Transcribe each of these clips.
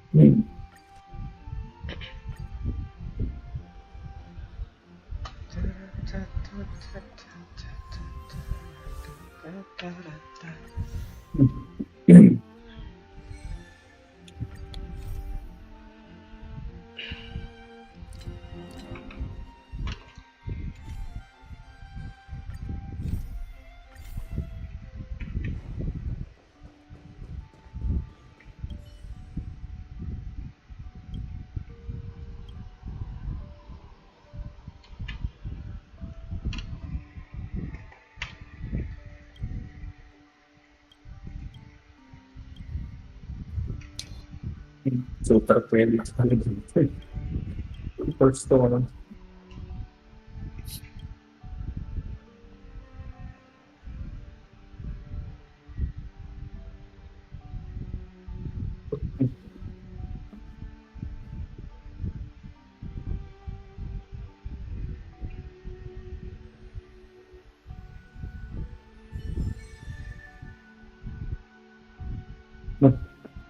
Hmm. Super pwede talaga dito. Super store.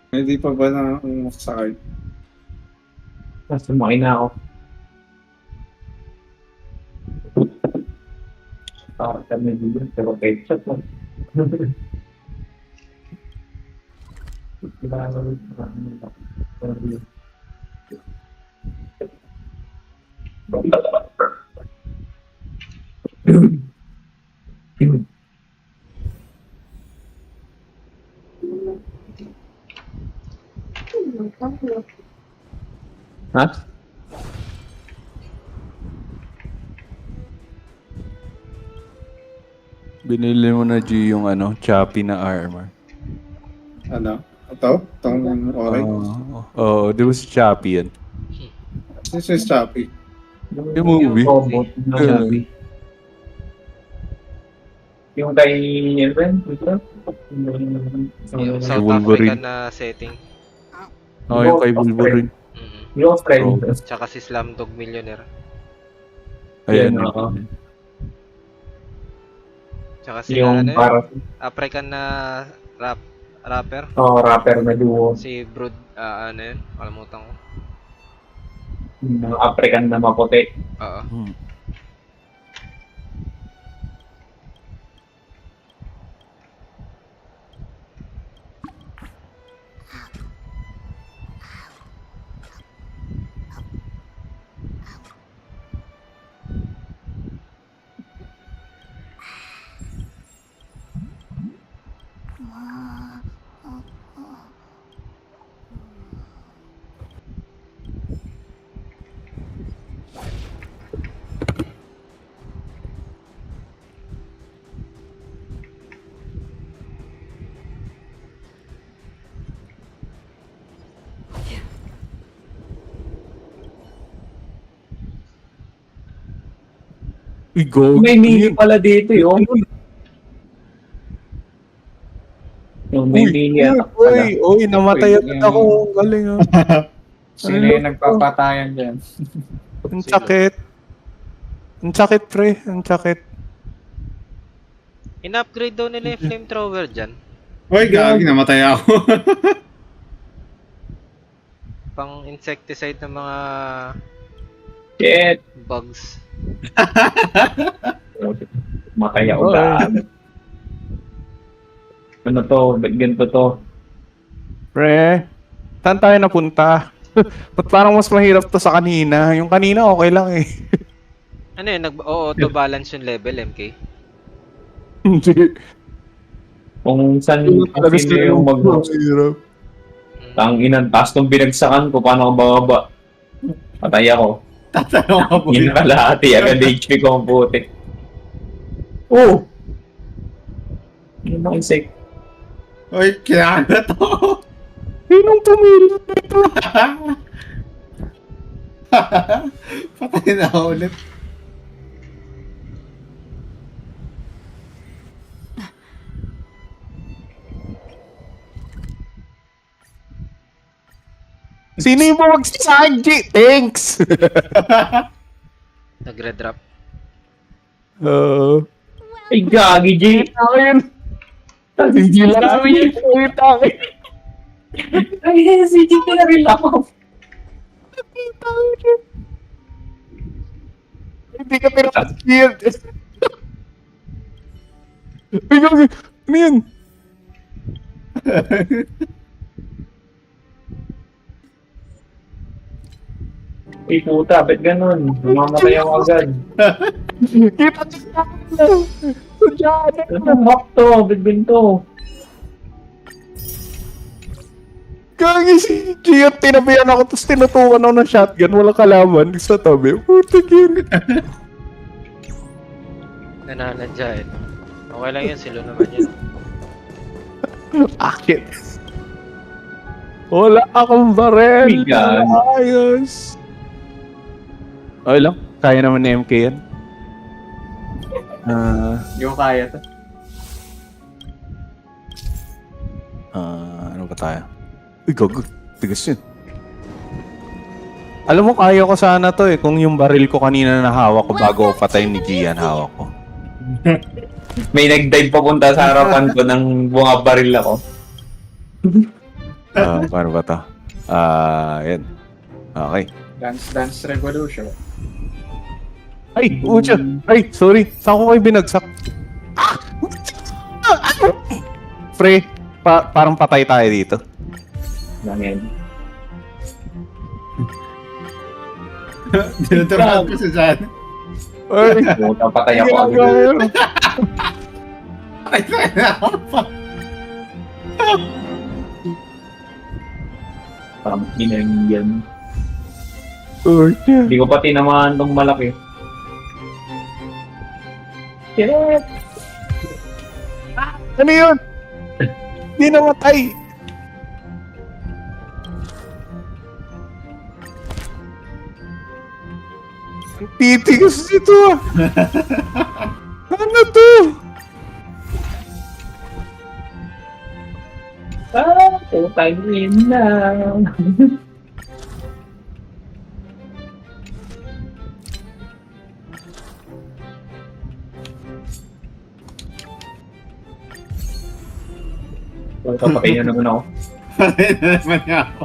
Hindi pa ba na sakay? Sumakay na ako. Kami dito, pero ketchup lang. Ha? Binili mo na G yung ano, choppy na armor. Ano? Ito? Itong okay? Di ba si choppy yan? This is choppy. Yung movie? Robot na sabi. Yung kay Elven, ito? Yung South Wolverine. African na setting. Yung kay Wolverine. Yung friend. Oh. Tsaka si Slumdog Millionaire. Ayan. Yan, oo. Tsaka si Yung ano yun? para African na rapper. rapper na duo. Si Brood, ano yun? Kalimutan ko. Yung African na maputi. Oo. Uy, go. May mini pala dito yun. Yung may mini attack pala. Uy, namatay agad ako. Ang galing ah. Sino yung nagpapatayan dyan? Ang sakit. Ang sakit, pre. Ang sakit. In-upgrade daw nila yung flamethrower dyan. Uy, gagi, namatay ako. Pang insecticide ng mga Shit! bugs. Mataya ulan. Ano to? Ba't ganito to? Pre, saan tayo napunta? Ba't parang mas mahirap to sa kanina? Yung kanina okay lang eh. Ano yun? Nag-auto-balance yung level, MK? Hindi. Kung saan sino yung Mahirap. Tanginan, taas nung binagsakan ko, paano ako bababa? Patay ako. Tatanong ka po. Yun kalahati, agad HP ko ang puti. Oh! Yun ang insect. Uy, kailangan to. Sinong pumili dito? Patay na ako ulit. Sino yung bumagsasaji? Thanks! Nagre-drop. Ay, gagi, G! Ako yun. Hindi lang kami yung ulit akin. Ay, si GT na rin ako. Hindi ka pinaka-shield. Ay, gagi. Ano yun? Uy, puta, ba't ganun? Mamamatay ako agad. Kita kita. Sudyada. Anong hack to? Bitbin to. Gagi si Gio, tinabihan ako tapos tinutukan ako ng shotgun. Walang kalaban sa tabi. Putik yun. Nananadya eh. Okay lang yan, silo naman yun. Akit. Wala akong barel. My God. Ayos. Okay lang. Kaya naman ni MK yan. Hindi ko kaya to. Ano ba tayo? Uy, gago. Tigas yun. Alam mo, kaya ko sana to eh. Kung yung baril ko kanina na hawak ko bago patayin ni Gian, hawak ko. May nag-dive papunta sa harapan ko ng bumabaril ako. Paano ba to? Yan. Okay. Dance Revolution. Ay, ucha. Ay, sorry. Saan ko kayo binagsak? Pre, parang patay tayo dito. Lang yan. Dinuturahan ko sa dyan. Ay, Puta, patay ako agad. ginagawa. Ay, na ako pa. Parang yan. Ucha. Hindi ko pa tinamaan tong malaki. Shit! Ano yun? Hindi namatay. Ang titigas nito ah. Ano to? Putang ina. Papatay na naman ako. Patay na naman niya ako.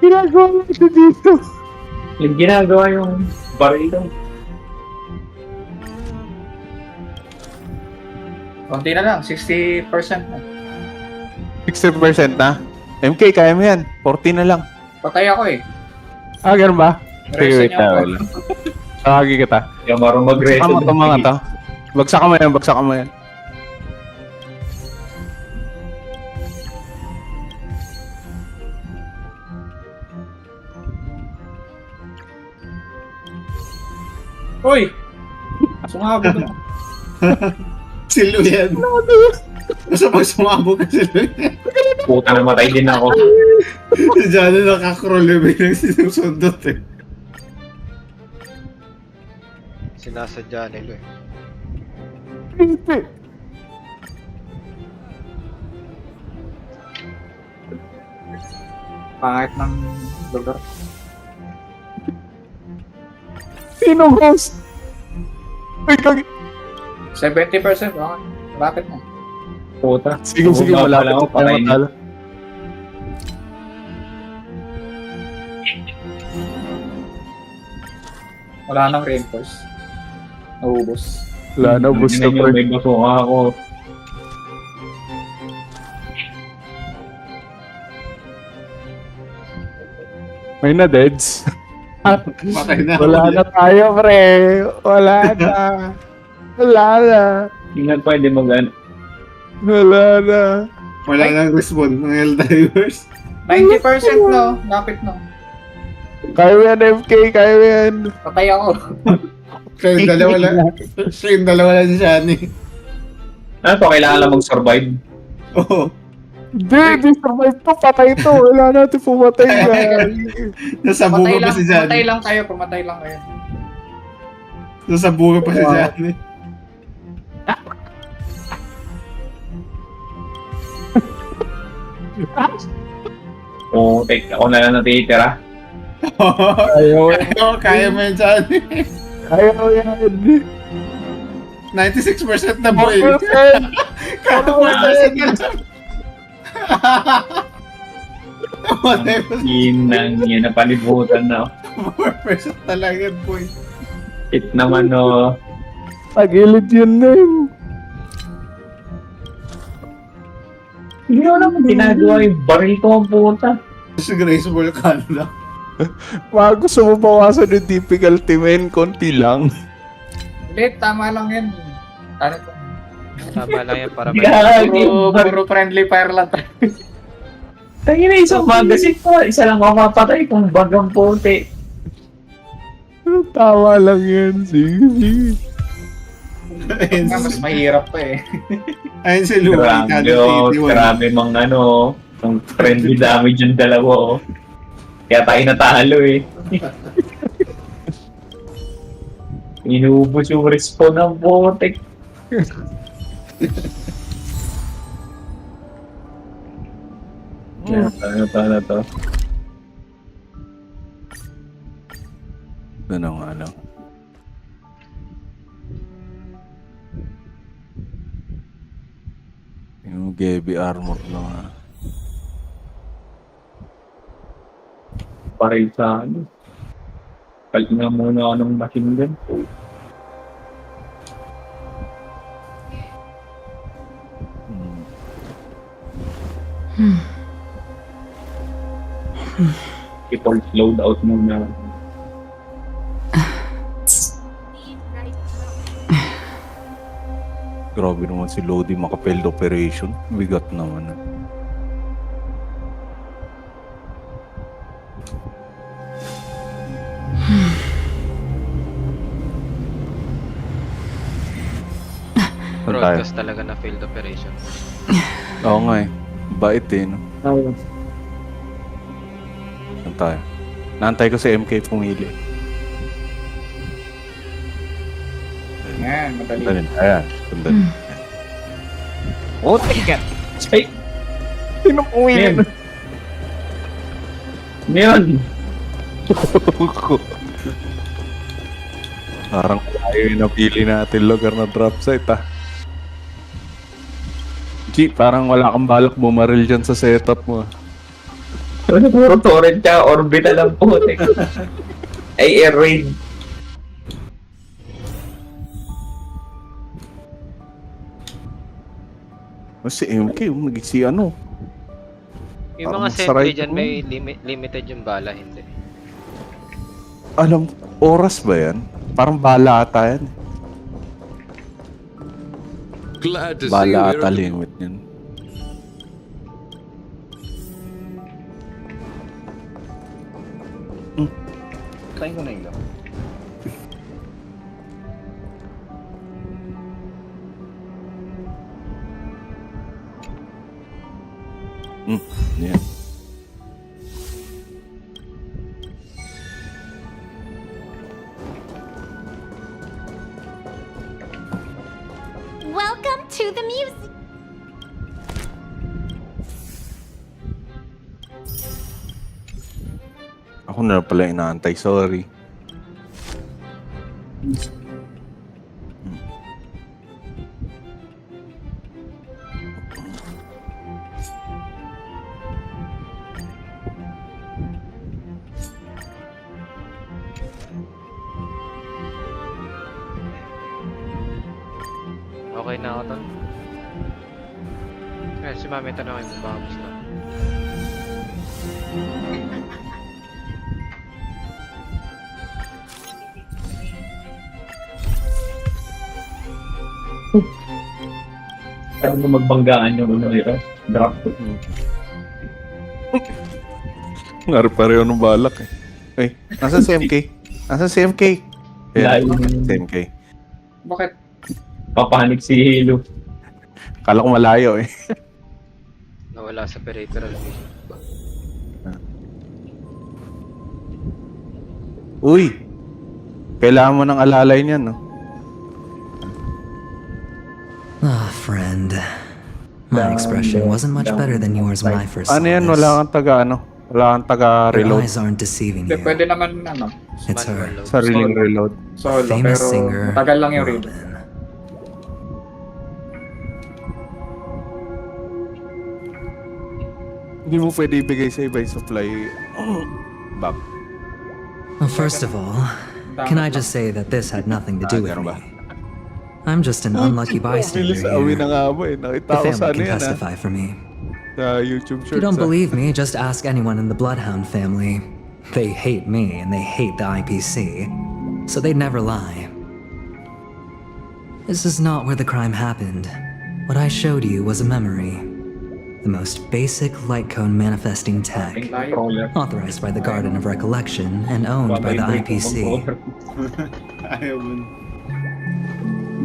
Ginagawa mo ito dito. Yung ginagawa yung baril doon. Konti na lang, 60% na. 60% na? MK, kaya mo yan. 40 na lang. Patay ako eh. Ganun ba? Sige, Resto wait niya ako. lang. Tawagi kita. Yung marunong mag-resto. Bagsakan mo ito mga to. Bagsakan mo yan, bagsakan mo yan. Uy! Sumabot ako. Si Luyan. Basta pag sumabog ka si Luyan. Puta, namatay din ako. Si Johnny nakakrol yung biglang sinusundot eh. Sinasadya nila eh. Pangit ng lugar. Sino host? Ay, kagi. 70%, okay. Malapit na. Puta. Sige, Bumaba malapit lang ako, ako patay na. matalo. Wala nang reinforce. Naubos. Wala na, boost na Tingnan nyo, pre. may basuka ako. May na deads. Patay na. Wala na tayo, pre. Wala na. Wala na. Hindi na pwede mag-ano. Wala na. Wala nang respawn ng Helldivers. 90% no. Lapit no. Kaya mo yan, MK. Kaya mo yan. Patay ako. Siya yung dalawa lang. Siya yung dalawa lang si Johnny. Ano to, kailangan lang mag-survive. Oo. Hindi, survive to. Patay to. Wala natin pumatay yan. Nasa Patay bunga pa lang, si pumatay Johnny. lang kayo, pumatay lang kayo. Nasa bunga pa si Wow. Johnny. O, take ako na lang natitira. Ayaw yan. Kaya mo yun, Johnny. Ayaw yan. 96% na boy. 4%. Kamatay ka lang. Namatay mo. Inang yan, napalibutan na. 4% talaga, boy. Hit naman, no. Tagilid yun na yun. Hindi ko naman ginagawa yung baril ko ang puta. Sa Grace Volcano lang. Mga gusto mo bawasan yung difficulty, men. Konti lang. Hindi, tama lang yan. Ano to? Tama lang yan para Puro friendly fire lang tayo. Tayo na isang magazine ko. Isa lang ako mapatay kung bagang puti. Tama lang yan. Sige. Ayun Nga, mas mahirap pa eh. ayun si Louie. Grabe, grabe mang ang friendly damage yung dalawa, oh. Kaya tayo natalo, eh. Inubos yung respawn ng botek. Ano to? Ano nga lang. Yung Gaby armor na nga. Paril sa ano. Palit nga muna ako ng machine gun. Default loadout muna. Grabe naman si Lodi maka-failed operation. Bigat naman. broadcast talaga na failed operation. Oo nga eh. Bait eh. No? Saan tayo? Naantay ko si MK pumili. Yan, madali. Sandali. Ayan. Sandali. Oh, teka! Ay! Sino pumili? Ngayon! Ngayon! Parang tayo yung napili natin lugar na drop site ah. G, parang wala kang balak bumaril dyan sa setup mo ah. Ano puro torrent ka? Orbital lang po. Ay, air raid. Si MK, nag-si ano. Yung Parang mga saray sentry dyan ko. may limited yung bala, hindi. Alam, oras ba yan? Parang bala ata yan. Glad to see you Bala here. ata limit yan. Kain ko na ilaw. Yan. Welcome to the music. Ako na pala inaantay, sorry. Okay na ako to. Kaya si Mami tanongin mo baka gusto. Parang mo magbanggaan yung ano nito. Drop. Ngari pareho ng balak eh. Ay, nasa si MK? Nasa si MK? Layo. Si MK. Bakit? Papanik si Halo. Kala ko malayo eh. Nawala sa peripheral vision. Uy! Kailangan mo ng alalay niyan, no? Ah, friend. My expression wasn't much better than yours when I first saw Ano yan? this. Wala kang taga, ano? Wala kang taga Your reload. eyes aren't deceiving Hindi, you. pwede naman ano, It's her. Manual load. Sariling reload. solo, Famous pero singer, matagal lang yung read. Robin. Hindi mo pwede ibigay sa iba yung supply. Back. Well, first of all, can I just say that this had nothing to do with ganun ba? me? I'm just an unlucky bystander Release away na here. nga mo eh. Nakita The ko sa family ano can yan testify for me. Sa YouTube If shorts. you don't believe me, just ask anyone in the Bloodhound family. They hate me and they hate the IPC, so they'd never lie. This is not where the crime happened. What I showed you was a memory. The most basic light cone manifesting tech, Controller. authorized by the Garden of Recollection and owned by the IPC. Ayaw mo.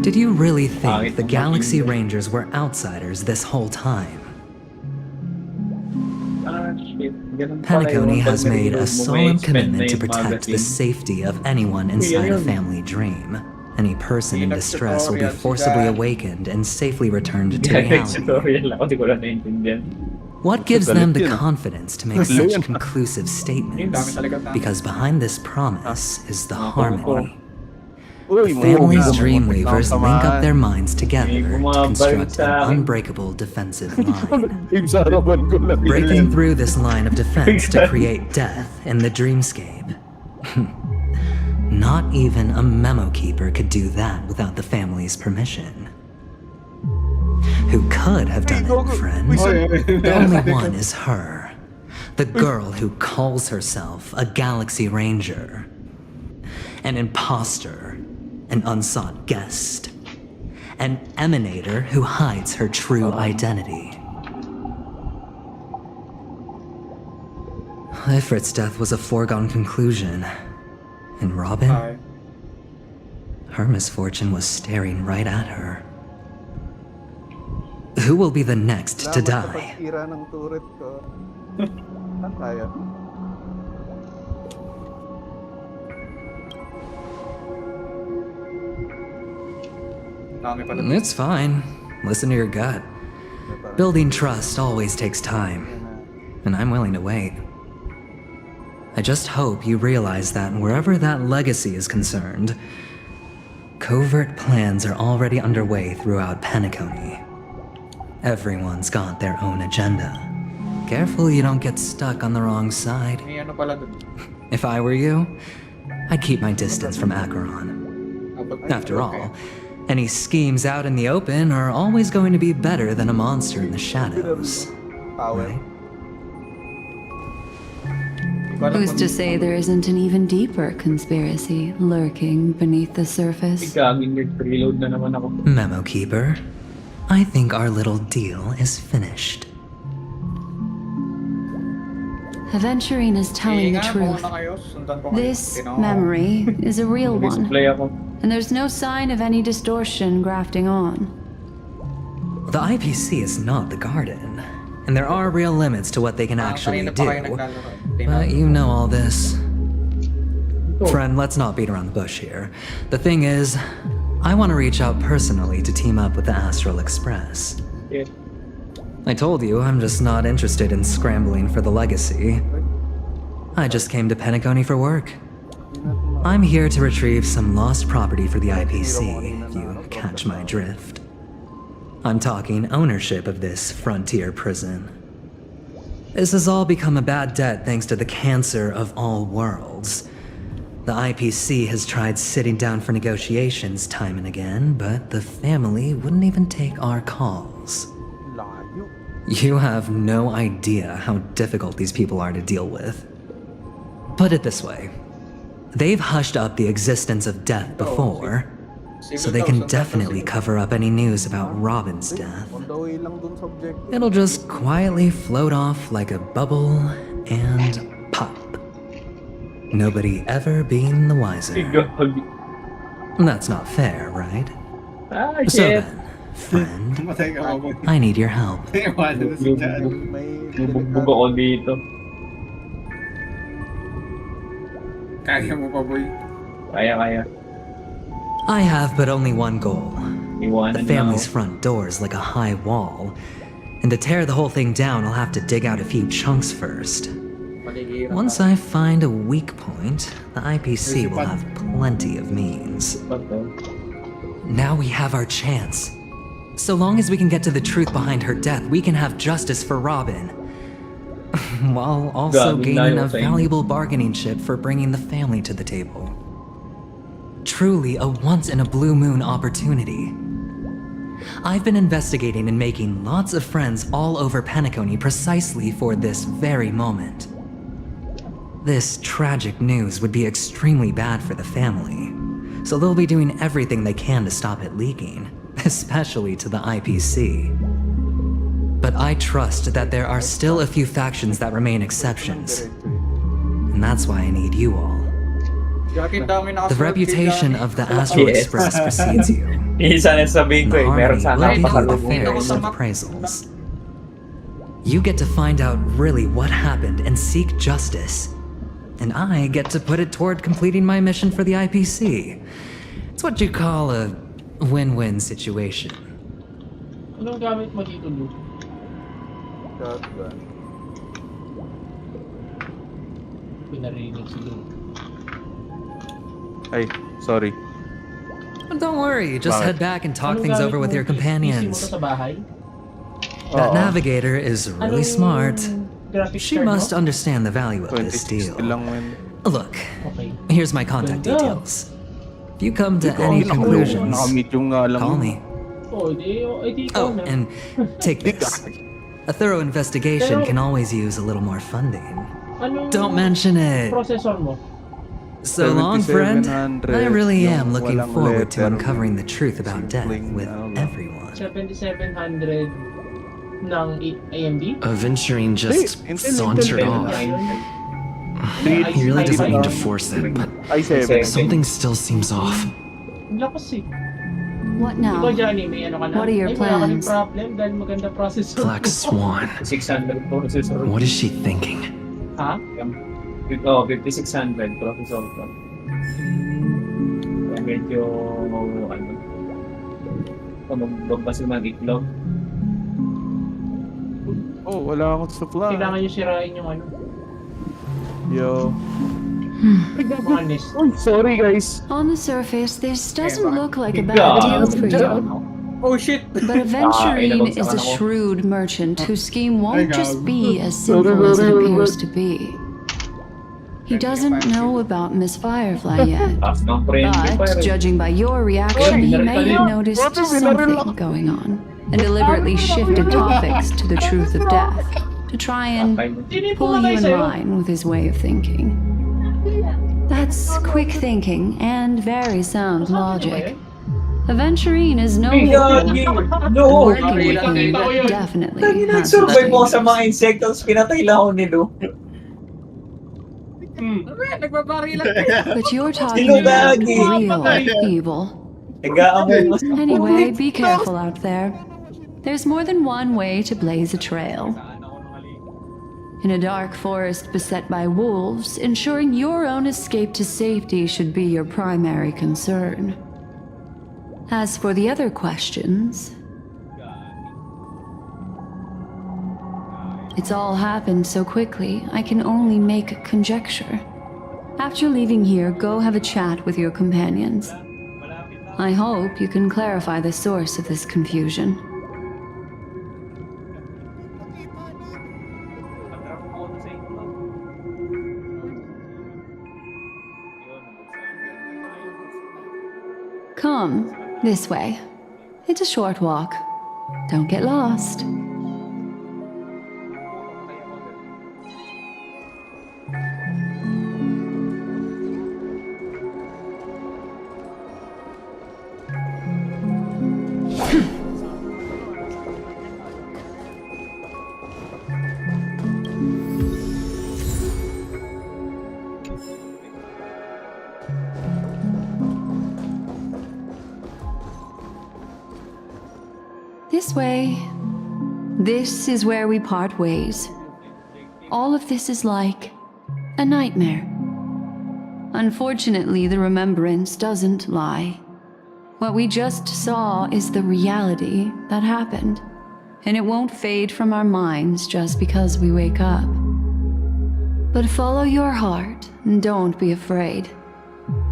Did you really think the Galaxy Rangers were outsiders this whole time? Ah, shit. Ganun pala Paniconi yun. has Pag made a nilog mo, may solemn spend commitment na to yung protect the magazine. safety of anyone inside a yun. family dream. Any person in Hindi distress will be nag-tutorial forcibly sila. awakened and safely returned to Direct reality. tutorial ako, di ko lang naintindihan. What gives them the Galit yun. confidence to make Galit such yun. conclusive Yung dami statements? talaga tama. Because behind this promise is the harmony. Uy, Families' mo, dreamweavers link up their minds May together to bumabalik construct sa an akin. unbreakable defensive line. Team sa harapan ko lang. Breaking through this line of defense to create death in the dreamscape. Not even a memo keeper could do that without the family's permission. Who could have done it, friend? The only one is her. The girl who calls herself a Galaxy Ranger. An imposter. An unsought guest. An emanator who hides her true identity. Ifrit's death was a foregone conclusion. And Robin? Ay. Her misfortune was staring right at her. Who will be the next to die? Tira ng turret ko. Kaya. Dami pala. It's fine. Listen to your gut. Building trust always takes time, and I'm willing to wait. I just hope you realize that wherever that legacy is concerned, covert plans are already underway throughout Paniconi. Everyone's got their own agenda. Careful you don't get stuck on the wrong side. May ano pala dun. If I were you, I'd keep my distance from Acheron. After all, any schemes out in the open are always going to be better than a monster in the shadows. Right? Who's to say there isn't an even deeper conspiracy lurking beneath the surface? Gagawin nerd preload na naman ako. Memo Keeper, I think our little deal is finished. Aventurine is telling the Nga, truth. muna kayo. Sundan ko kayo. This Tino- memory is a real one, Display ako. and there's no sign of any distortion grafting on. The IPC is not the Garden, and there are real limits to what they can actually Kanina pa kayo do. naglalaro. Tino- But you know all this. Friend, let's not beat around the bush here. The thing is, I want to reach out personally to team up with the Astral Express. Yeah. I told you I'm just not interested in scrambling for the legacy. I just came to Paniconi for work. I'm here to retrieve some lost property for the IPC, if you catch my drift. I'm talking ownership of this frontier prison. This has all become a bad debt thanks to the cancer of all worlds. The IPC has tried sitting down for negotiations time and again, but the family wouldn't even take our calls. You have no idea how difficult these people are to deal with. Put it this way. They've hushed up the existence of death before, so they can definitely cover up any news about Robin's death. On the way lang dun sa objective. It'll just quietly float off like a bubble and pop. Nobody ever being the wiser. Gag. That's not fair, right? Ah, So shit. then, friend, Matay ka mo. I need your help. Iwanan na si Jan. Bubugbog ako dito. Kaya mo pa, boy. Kaya. I have but only one goal. The Iwanan na family's ako. front door is like a high wall, and to tear the whole thing down, I'll have to dig out a few chunks first. Paligiran Once tayo. I find a weak point, the IPC will have plenty of means. Now we have our chance. So long as we can get to the truth behind her death, we can have justice for Robin. while also Gago, gaining layo a sa inyo. valuable bargaining chip for bringing the family to the table. Truly a once-in-a-blue-moon opportunity. I've been investigating and making lots of friends all over Penacony precisely for this very moment. This tragic news would be extremely bad for the family, so they'll be doing everything they can to stop it leaking, especially to the IPC. But I trust that there are still a few factions that remain exceptions, and that's why I need you all. The reputation of the Astral Yes. Express precedes you. Isa na sabihin And ko the eh, meron Army sana will akong give you the pasalubong. fairest of appraisals. You get to find out really what happened and seek justice. And I get to put it toward completing my mission for the IPC. It's what you call a win-win situation. Anong gamit mo dito, Luke? Shotgun. Pinarinig si Luke. Ay, sorry. Don't worry, just Bakit? head back and talk Anong things gamit over with mo? your PC mo to companions. sa bahay? That Oo. navigator is really Anong smart. graphics She card mo? must understand the value of this 2060 deal. lang man. Look, Okay. here's my contact Ganda. details. If you come to Ikaw any ang conclusions, nakamit yung nga lang. call me. Oh, di ikaw Oh, na. and take this. A thorough investigation can always use a little more funding. Anong Don't mention it. processor mo? So long, friend. 7700, I really am yung looking walang forward to letter. uncovering the truth about death Simpleng, with ano lang. everyone. 7700 ng AMD? Aventurine just Hindi, sauntered Intel. off. He really doesn't mean to Intel. force that, but i7. something still seems off. Ang lakas eh. What Ikaw, now? Johnny, may ano ka na? What are your Ay, wala ka rin plans? problem dahil maganda processor. Black Swan. 600 processor. What is she thinking? Ha? Oh, 5600 processor ko. Kaya medyo, ano, pamagbog pa si mga itlog. Oh, wala akong supply. Kailangan nyo sirain yung ano. Yo. Mga nest. Oh, sorry guys. On the surface, this doesn't look like a bad God. deal for you. Oh shit! But Aventurine inabot is sa a ako. shrewd merchant whose scheme Ay, won't just gago. be as simple as it appears to be. He doesn't know about Miss Firefly yet, Taas ng friendly but fire. judging by your reaction, he may have noticed something going on and deliberately shifted topics to the truth of death to try and pull you in line with his way of thinking. That's quick thinking and very sound logic. Aventurine is no Gagi! fool. No! Working with him definitely Lagi has nag-survive mo its sa mga insectos, pinatay lang ako ni Lu. Nagbabarilan But you're talking Sino about lagi? real evil. Nag-aamoy mo sa Anyway, be careful out there. There's more than one way to blaze a trail. In a dark forest beset by wolves, ensuring your own escape to safety should be your primary concern. As for the other questions, it's all happened so quickly, I can only make conjecture. After leaving here, go have a chat with your companions. I hope you can clarify the source of this confusion. Come, this way. It's a short walk. Don't get lost. This way. This is where we part ways. All of this is like a nightmare. Unfortunately, the remembrance doesn't lie. What we just saw is the reality that happened, and it won't fade from our minds just because we wake up. But follow your heart and don't be afraid.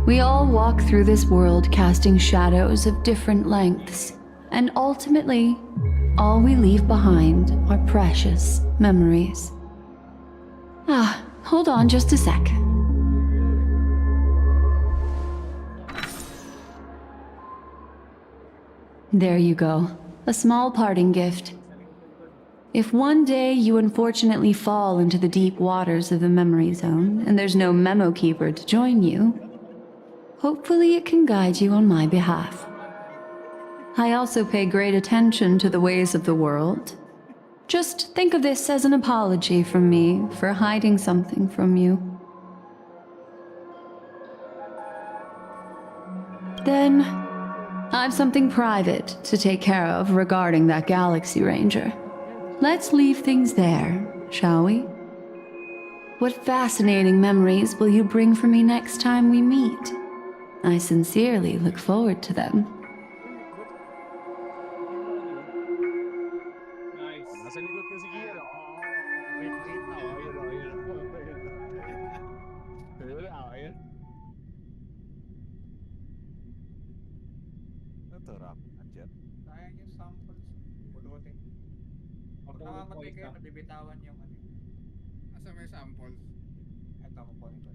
We all walk through this world casting shadows of different lengths, and ultimately, all we leave behind are precious memories. Hold on just a sec. There you go. A small parting gift. If one day you unfortunately fall into the deep waters of the memory zone and there's no memo keeper to join you, hopefully it can guide you on my behalf. I also pay great attention to the ways of the world. Just think of this as an apology from me for hiding something from you. Then, I've something private to take care of regarding that Galaxy Ranger. Let's leave things there, shall we? What fascinating memories will you bring for me next time we meet? I sincerely look forward to them. Nice. Nasa likod ko si Kira. Wait, ayun. Ito, rap. Andiyan. Sayang yung samples. Pulutin. Pag namamatay kayo, nabibitawan yung ano. Asa may samples? Ito, kukunin ko.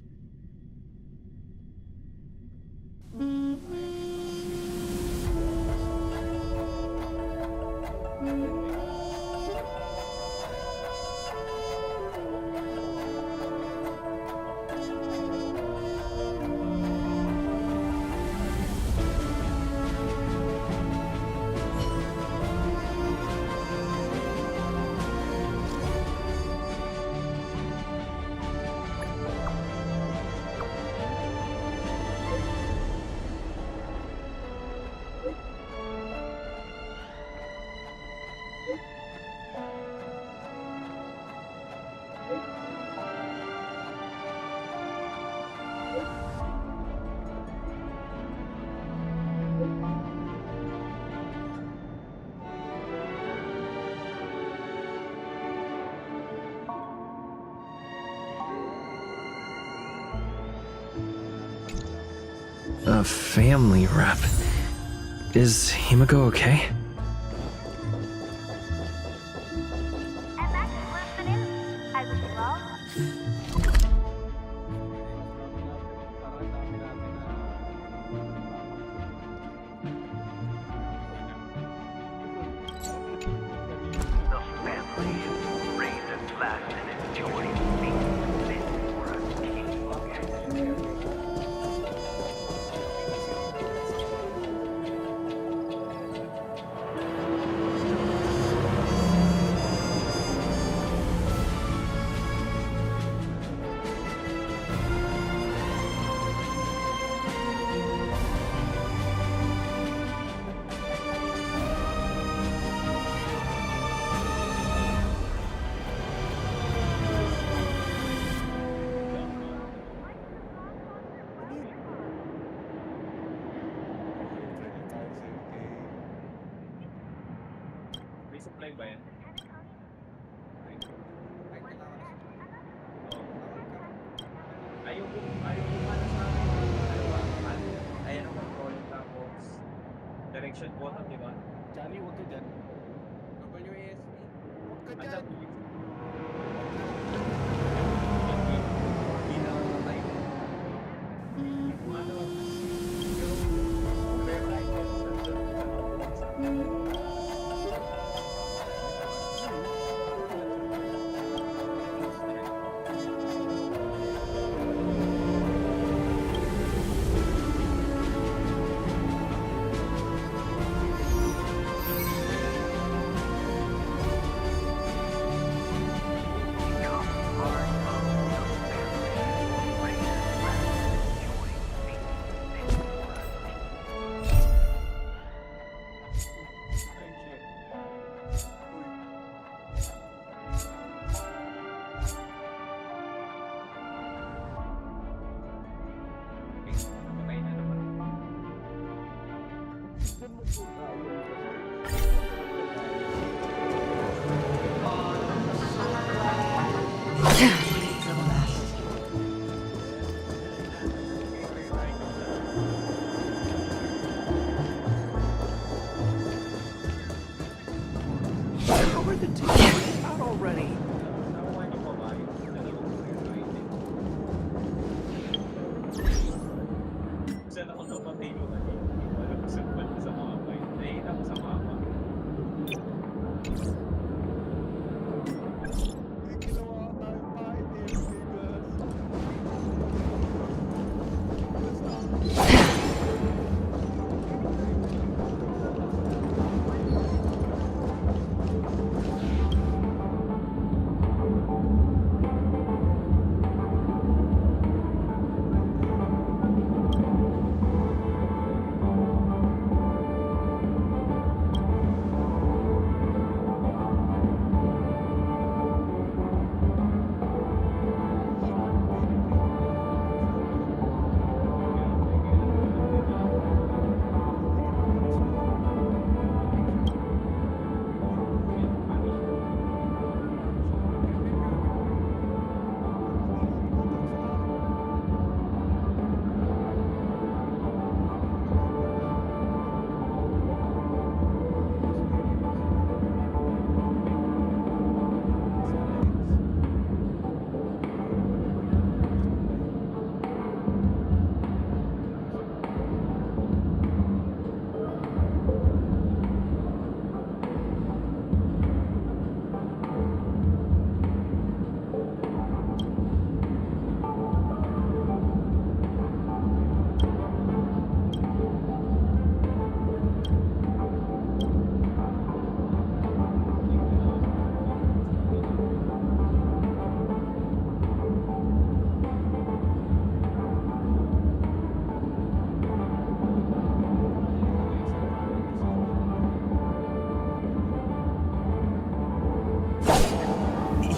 A family rep. Is Himiko okay? May supply ba yan? Ay, kailangan na siya. Ayaw kumana sa akin. Ayan ang control, tapos direction button, di ba? Johnny, huwag ka dyan. WASD. Huwag ka dyan. Andyan.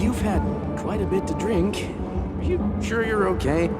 you've had quite a bit to drink. Are you sure you're okay?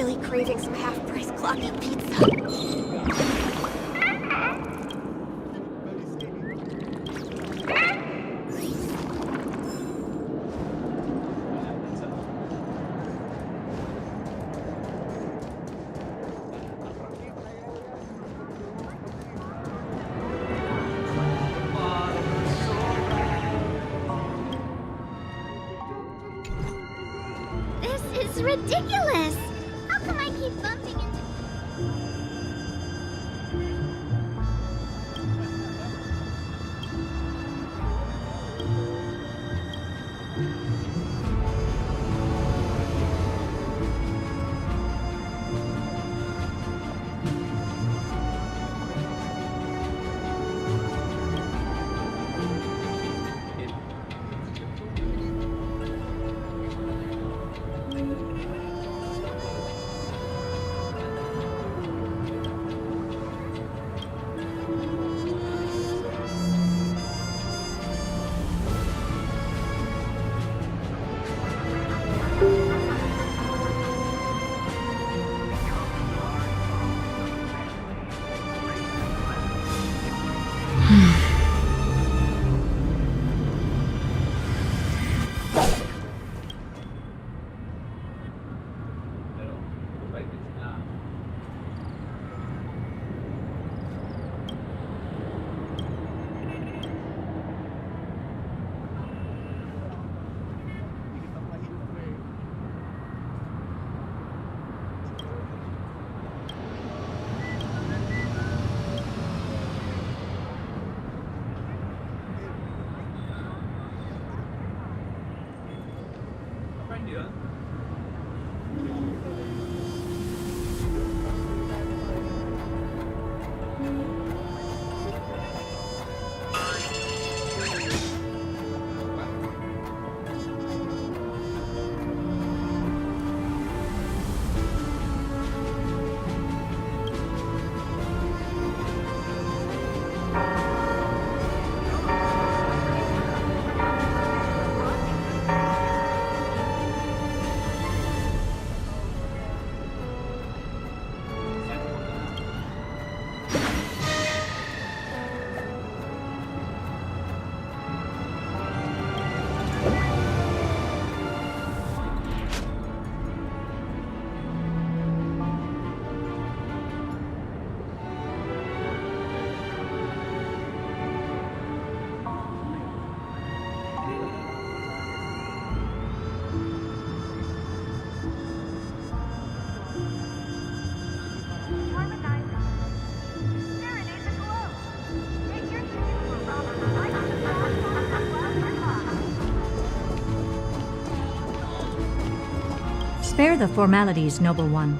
really craving some half-price clocky pizza. This is ridiculous! How come I keep bumping into... Spare the formalities, noble one.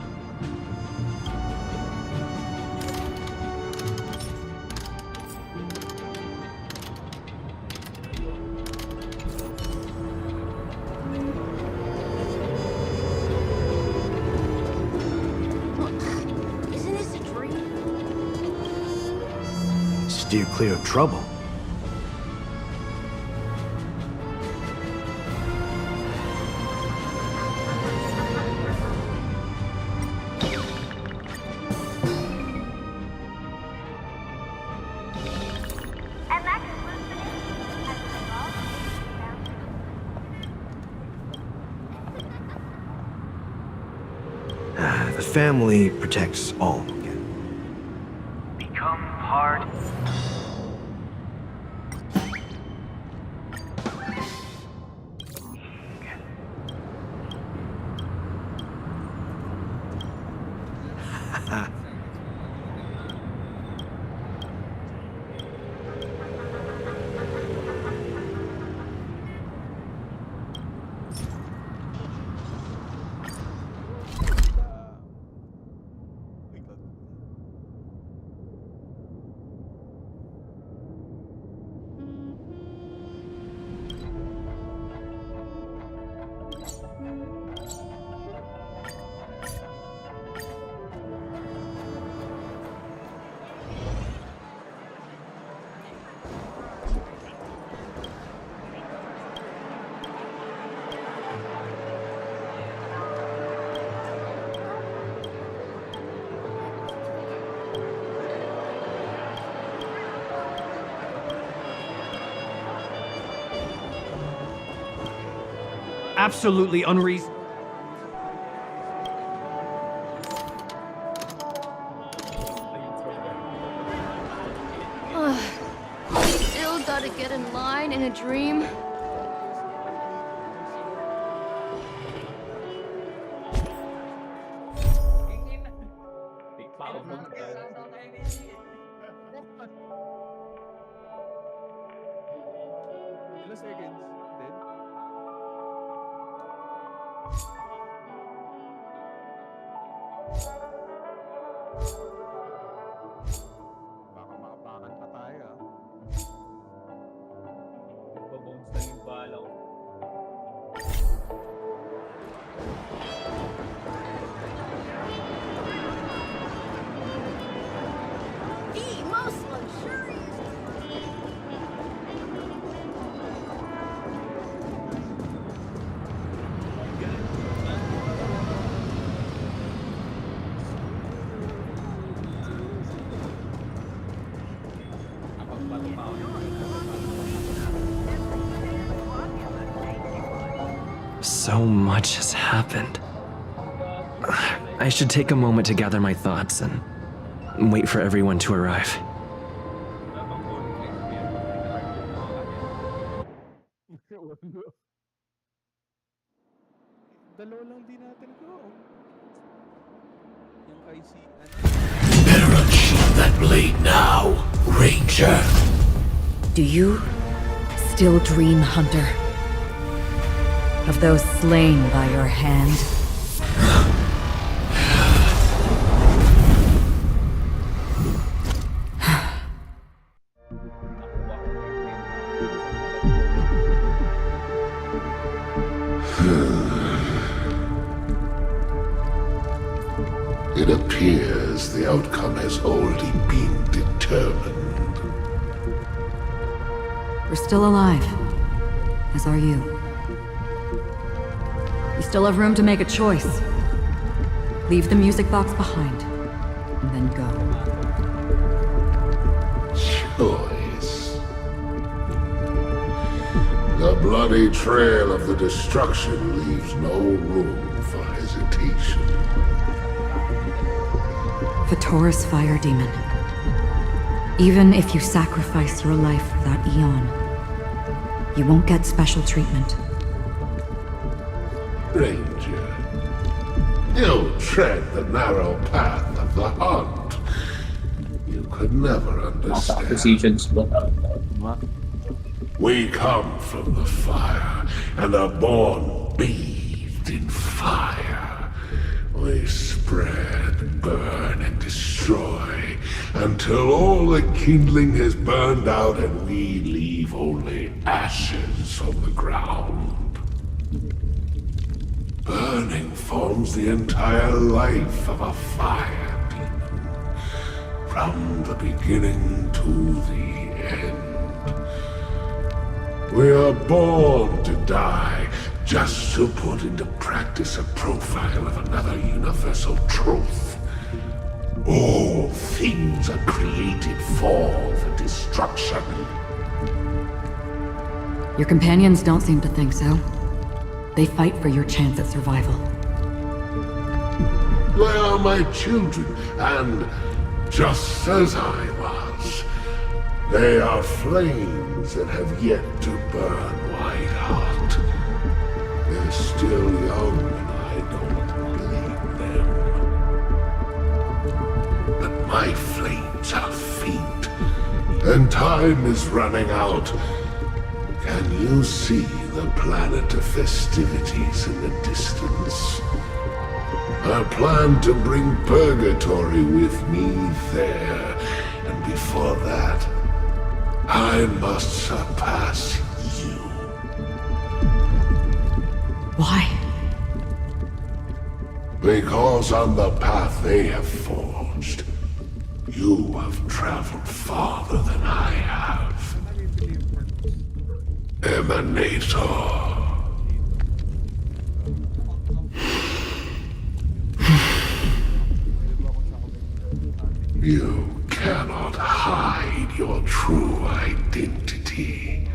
Isn't this a dream? Steer clear of trouble. The family protects all. Become part. absolutely unreasonable. Still gotta get in line in a dream. Ilang seconds? Dead? Baka makapakan pa tayo ah. Babones lang yung bala ko. The most luxurious. So much has happened. I should take a moment to gather my thoughts and wait for everyone to arrive. Dalawa lang di natin ko. Yung kay si... Better unsheath that blade now, Ranger. Do you still dream, Hunter? Of those slain by your hand? It appears the outcome has already been determined. We're still alive, as are you. You still have room to make a choice. Leave the music box behind, and then go. Choice. The bloody trail of the destruction leaves no room for hesitation. Vatora's fire demon. Even if you sacrifice your life for that eon, you won't get special treatment. Ranger, you tread the narrow path of the hunt. You could never understand. We come from the fire and are born bathed in fire. We spread, burn, and destroy until all the kindling has burned out and we leave only ashes on the ground. Burning forms the entire life of a fire demon, from the beginning to the end. We are born to die, just to put into practice a profile of another universal truth. All things are created for the destruction. Your companions don't seem to think so. They fight for your chance at survival. They are my children, and just as I was, they are flames that have yet to burn white hot. They're still young, and I don't blame them. But my flames are faint, and time is running out. Can you see the planet of festivities in the distance? I plan to bring purgatory with me there, and before that, I must surpass you. Why? Because on the path they have forged, you have traveled farther than I have. Emanator. You cannot hide your true identity.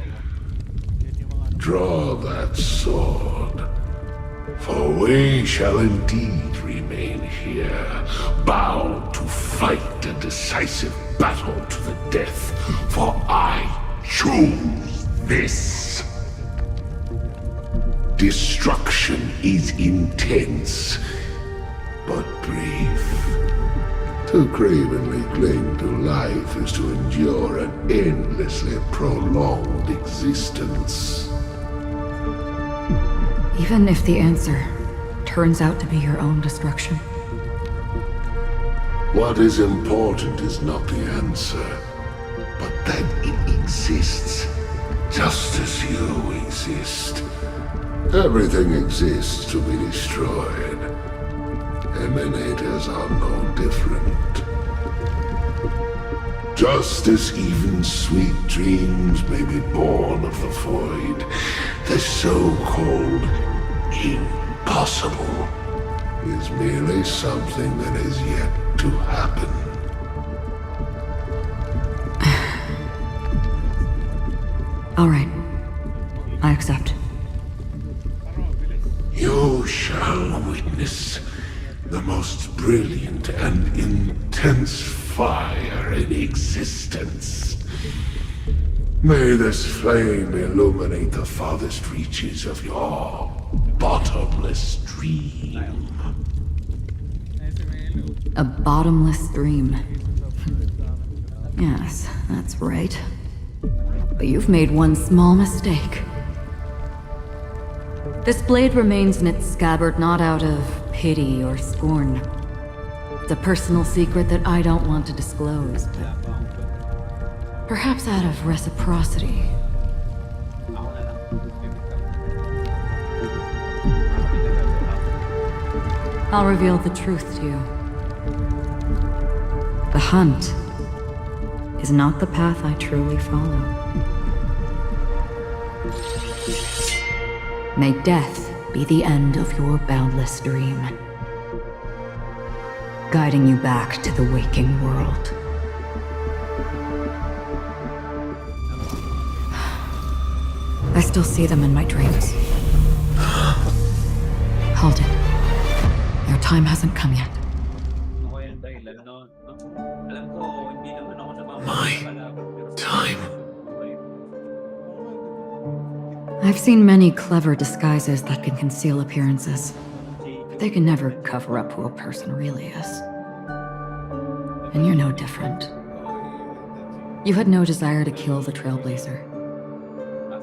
Draw that sword For we shall indeed remain here, bound to fight a decisive battle to the death, for I choose this. Destruction is intense, but brief. To cravenly cling to life is to endure an endlessly prolonged existence. Even if the answer turns out to be your own destruction. What is important is not the answer, but that it exists, just as you exist. Everything exists to be destroyed. Emanators are no different. Just as even sweet dreams may be born of the void, the so-called impossible is merely something that is yet to happen. All right. I accept. You shall witness the most brilliant and intense fire in existence. May this flame illuminate the farthest reaches of your bottomless dream. A bottomless dream. Yes, that's right. But you've made one small mistake. This blade remains in its scabbard not out of pity or scorn. It's a personal secret that I don't want to disclose, but perhaps out of reciprocity. I'll reveal the truth to you. The hunt is not the path I truly follow. May death be the end of your boundless dream, guiding you back to the waking world. I still see them in my dreams. Hold it. Your time hasn't come yet. My time. I've seen many clever disguises that can conceal appearances, but they can never cover up who a person really is. And you're no different. You had no desire to kill the Trailblazer.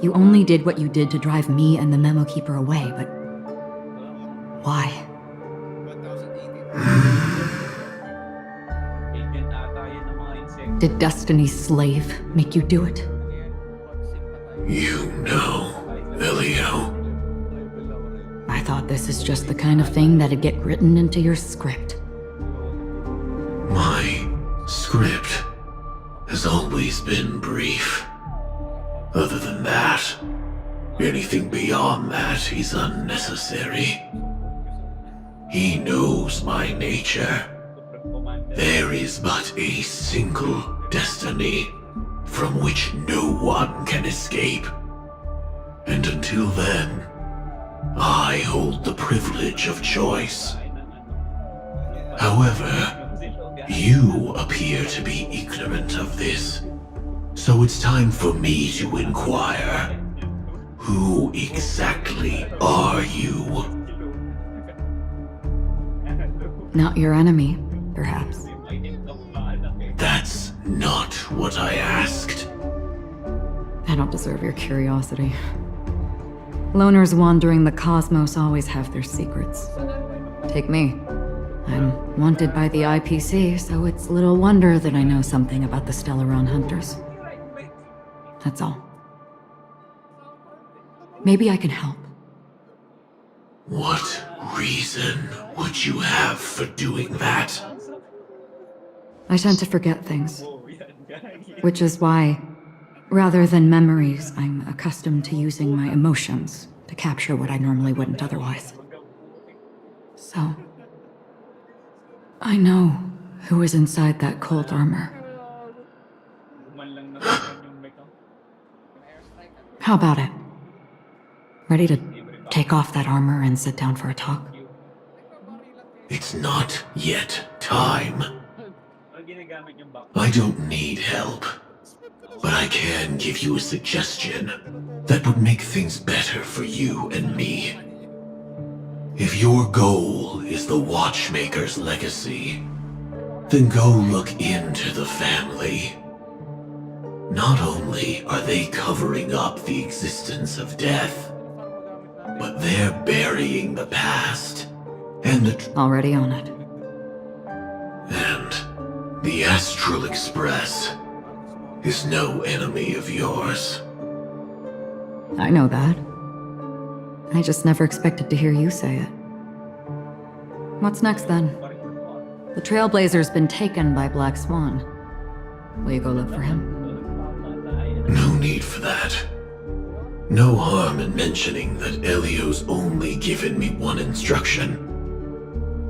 You only did what you did to drive me and the Memo Keeper away, but why? Did Destiny's slave make you do it? You know, Elio. I thought this is just the kind of thing that'd get written into your script. My script has always been brief. Other than that, anything beyond that is unnecessary. He knows my nature. There is but a single destiny from which no one can escape. And until then, I hold the privilege of choice. However, you appear to be ignorant of this, so it's time for me to inquire. Who exactly are you? Not your enemy, perhaps. That's not what I asked. I don't deserve your curiosity. Loners wandering the cosmos always have their secrets. Take me. I'm wanted by the IPC, so it's little wonder that I know something about the Stellaron Hunters. That's all. Maybe I can help. What reason would you have for doing that? I tend to forget things. Which is why, rather than memories, I'm accustomed to using my emotions to capture what I normally wouldn't otherwise. So, I know who is inside that cold armor. How about it? Ready to take off that armor and sit down for a talk? It's not yet time. I don't need help, but I can give you a suggestion that would make things better for you and me. If your goal is the Watchmaker's legacy, then go look into the family. Not only are they covering up the existence of death, but they're burying the past and Already on it. And the Astral Express is no enemy of yours. I know that. I just never expected to hear you say it. What's next then? The Trailblazer's been taken by Black Swan. Will you go look for him? No need for that. No harm in mentioning that Elio's only given me one instruction.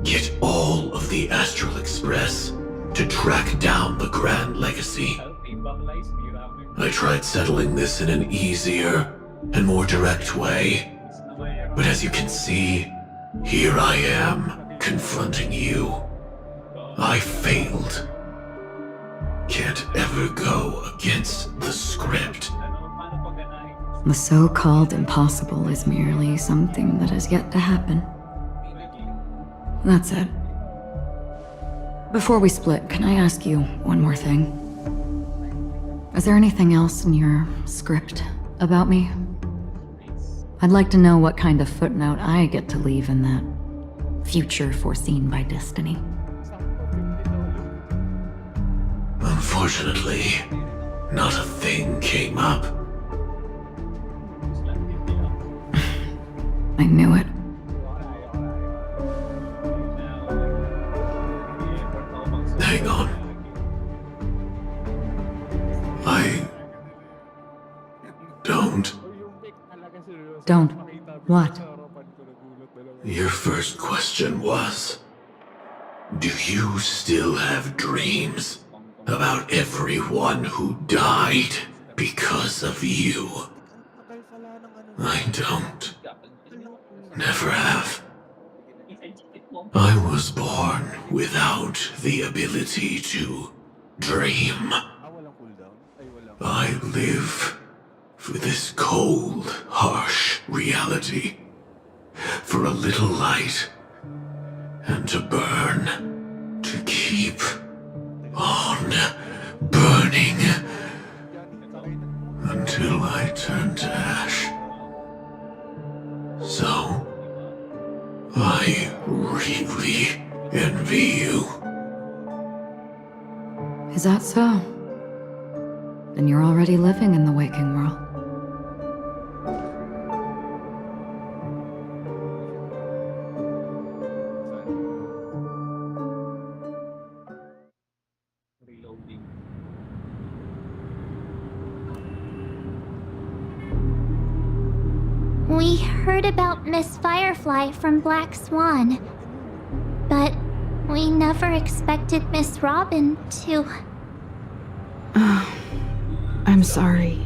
Get all of the Astral Express to track down the Grand Legacy. I tried settling this in an easier and more direct way, but as you can see, here I am, confronting you. I failed. Can't ever go against the script. The so-called impossible is merely something that has yet to happen. That's it. Before we split, can I ask you one more thing? Is there anything else in your script about me? I'd like to know what kind of footnote I get to leave in that future foreseen by destiny. Unfortunately, not a thing came up. I knew it. Hang on. I don't. Don't. What? Your first question was, do you still have dreams about everyone who died because of you? I don't. Never have. I was born without the ability to dream. I live for this cold, harsh reality. For a little light, and to burn, to keep on burning, until I turn to ash. So, I really envy you. Is that so? Then you're already living in the waking world. We heard about Miss Firefly from Black Swan, but we never expected Miss Robin to... I'm sorry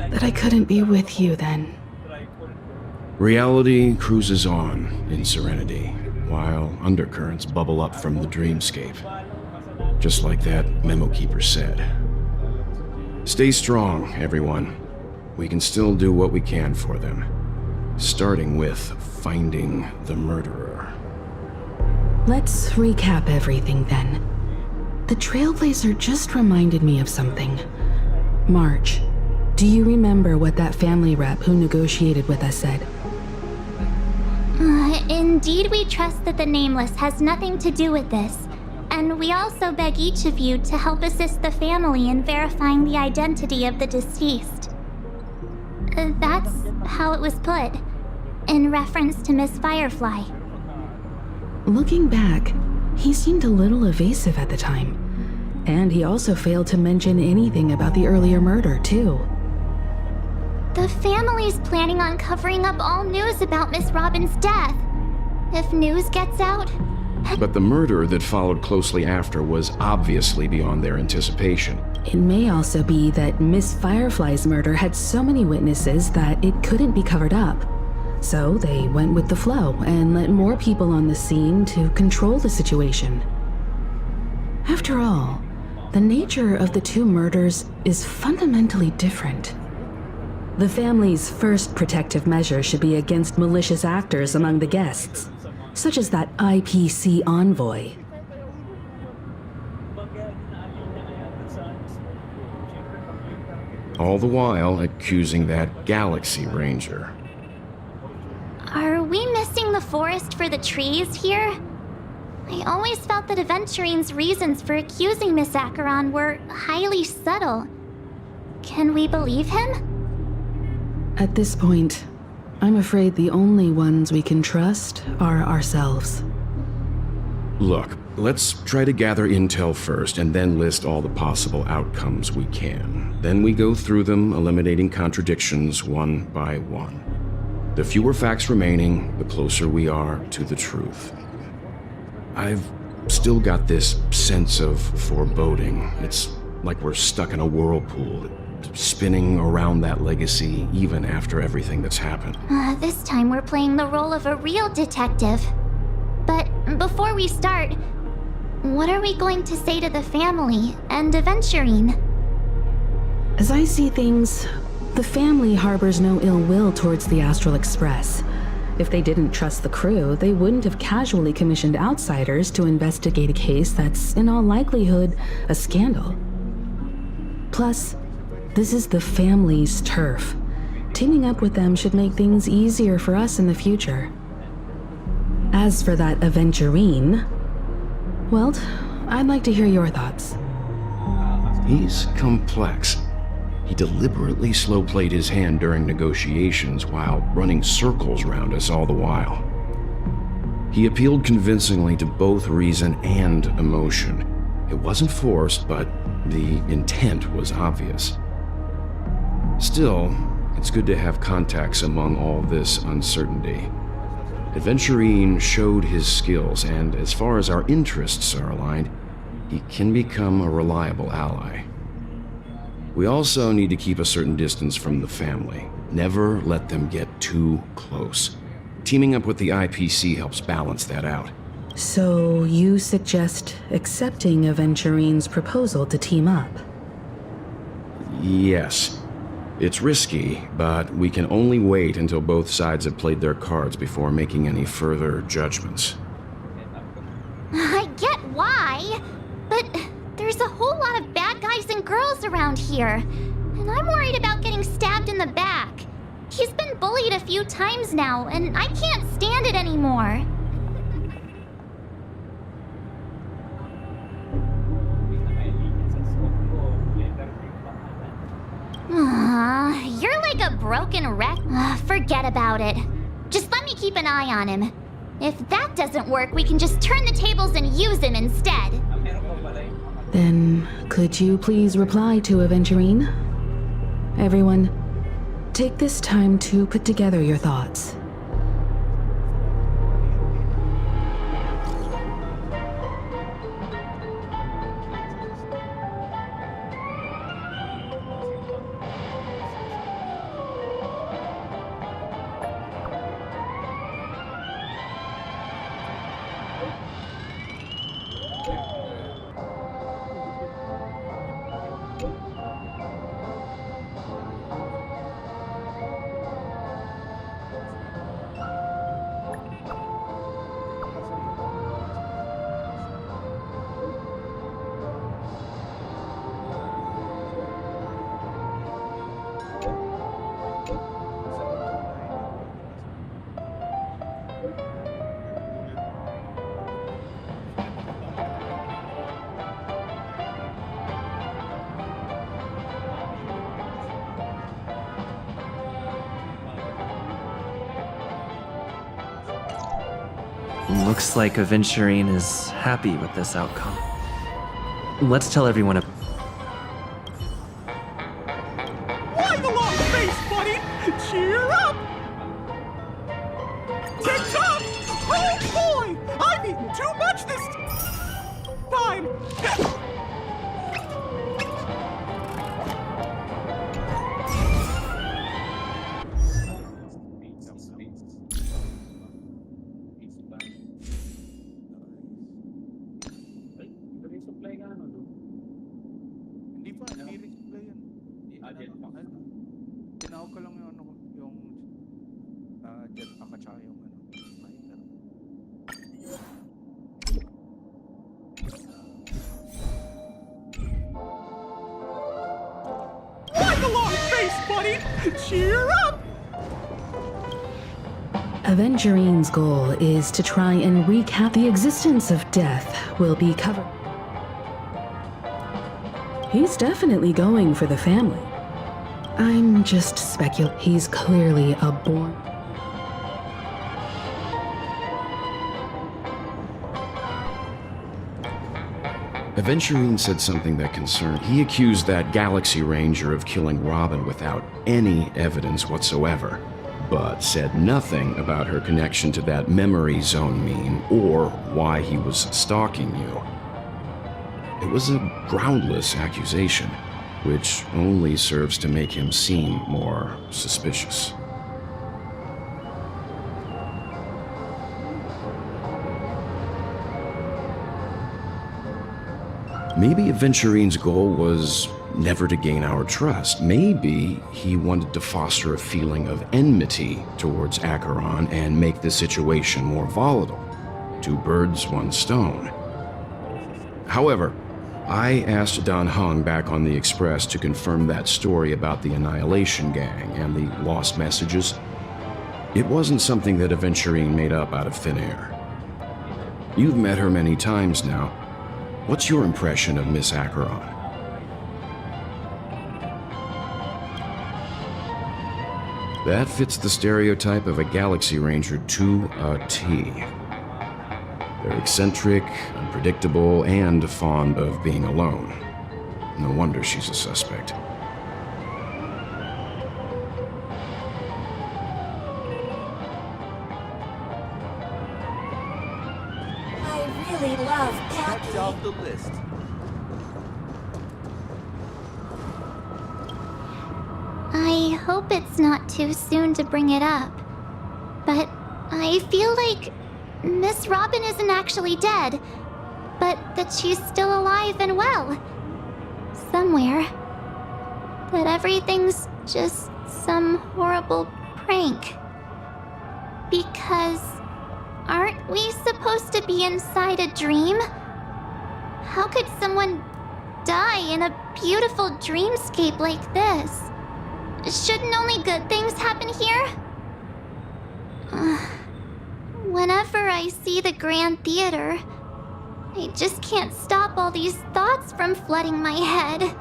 that I couldn't be with you then. Reality cruises on in serenity, while undercurrents bubble up from the dreamscape. Just like that memo keeper said. Stay strong, everyone. We can still do what we can for them. Starting with finding the murderer. Let's recap everything then. The Trailblazer just reminded me of something. March, do you remember what that family rep who negotiated with us said? Indeed, we trust that the Nameless has nothing to do with this, and we also beg each of you to help assist the family in verifying the identity of the deceased. That's how it was put, in reference to Miss Firefly. Looking back, he seemed a little evasive at the time. And he also failed to mention anything about the earlier murder, too. The family's planning on covering up all news about Miss Robin's death. If news gets out... But the murder that followed closely after was obviously beyond their anticipation. It may also be that Miss Firefly's murder had so many witnesses that it couldn't be covered up. So they went with the flow and let more people on the scene to control the situation. After all, the nature of the two murders is fundamentally different. The family's first protective measure should be against malicious actors among the guests, such as that IPC envoy. All the while accusing that Galaxy Ranger. Are we missing the forest for the trees here? I always felt that Aventurine's reasons for accusing Miss Acheron were highly subtle. Can we believe him? At this point, I'm afraid the only ones we can trust are ourselves. Look, let's try to gather intel first and then list all the possible outcomes we can. Then we go through them, eliminating contradictions one by one. The fewer facts remaining, the closer we are to the truth. I've still got this sense of foreboding. It's like we're stuck in a whirlpool, spinning around that legacy even after everything that's happened. This time we're playing the role of a real detective. But before we start, what are we going to say to the family and Aventurine? As I see things, the family harbors no ill will towards the Astral Express. If they didn't trust the crew, they wouldn't have casually commissioned outsiders to investigate a case that's, in all likelihood, a scandal. Plus, this is the family's turf. Teaming up with them should make things easier for us in the future. As for that Aventurine, well, I'd like to hear your thoughts. He's complex. He deliberately slow-played his hand during negotiations while running circles around us all the while. He appealed convincingly to both reason and emotion. It wasn't forced, but the intent was obvious. Still, it's good to have contacts among all this uncertainty. Aventurine showed his skills, and as far as our interests are aligned, he can become a reliable ally. We also need to keep a certain distance from the family. Never let them get too close. Teaming up with the IPC helps balance that out. So you suggest accepting Aventurine's proposal to team up? Yes. It's risky, but we can only wait until both sides have played their cards before making any further judgments. I get why, but there's a whole lot of bad guys and girls around here, and I'm worried about getting stabbed in the back. He's been bullied a few times now, and I can't stand it anymore. You're like a broken wreck. Forget about it. Just let me keep an eye on him. If that doesn't work, we can just turn the tables and use him instead. Then, could you please reply to Aventurine? Everyone, take this time to put together your thoughts. Looks like Aventurine is happy with this outcome. Let's tell everyone Why the long face, buddy? Cheer up! Tick-tock! Oh boy! I've eaten too much this time! Tinawag ko lang yung ano, yung jetpack at saka yung ano, sniper. Like a long face, buddy! Cheer up! Avengerine's goal is to try and recap the existence of death will be covered. He's definitely going for the family. I'm just speculating. He's clearly a born. Aventurine said something that concerned. He accused that Galaxy Ranger of killing Robin without any evidence whatsoever, but said nothing about her connection to that memory zone meme or why he was stalking you. It was a groundless accusation, which only serves to make him seem more suspicious. Maybe Aventurine's goal was never to gain our trust. Maybe he wanted to foster a feeling of enmity towards Acheron and make the situation more volatile. Two birds, one stone. However, I asked Don Hung back on the Express to confirm that story about the Annihilation Gang and the lost messages. It wasn't something that Aventurine made up out of thin air. You've met her many times now. What's your impression of Miss Acheron? That fits the stereotype of a Galaxy Ranger to a T. They're eccentric, unpredictable, and fond of being alone. No wonder she's a suspect. I really love Checked off the list. I hope it's not too soon to bring it up, but I feel like Miss Robin isn't actually dead, but that she's still alive and well. Somewhere. That everything's just some horrible prank. Because aren't we supposed to be inside a dream? How could someone die in a beautiful dreamscape like this? Shouldn't only good things happen here? Whenever I see the Grand Theater, I just can't stop all these thoughts from flooding my head.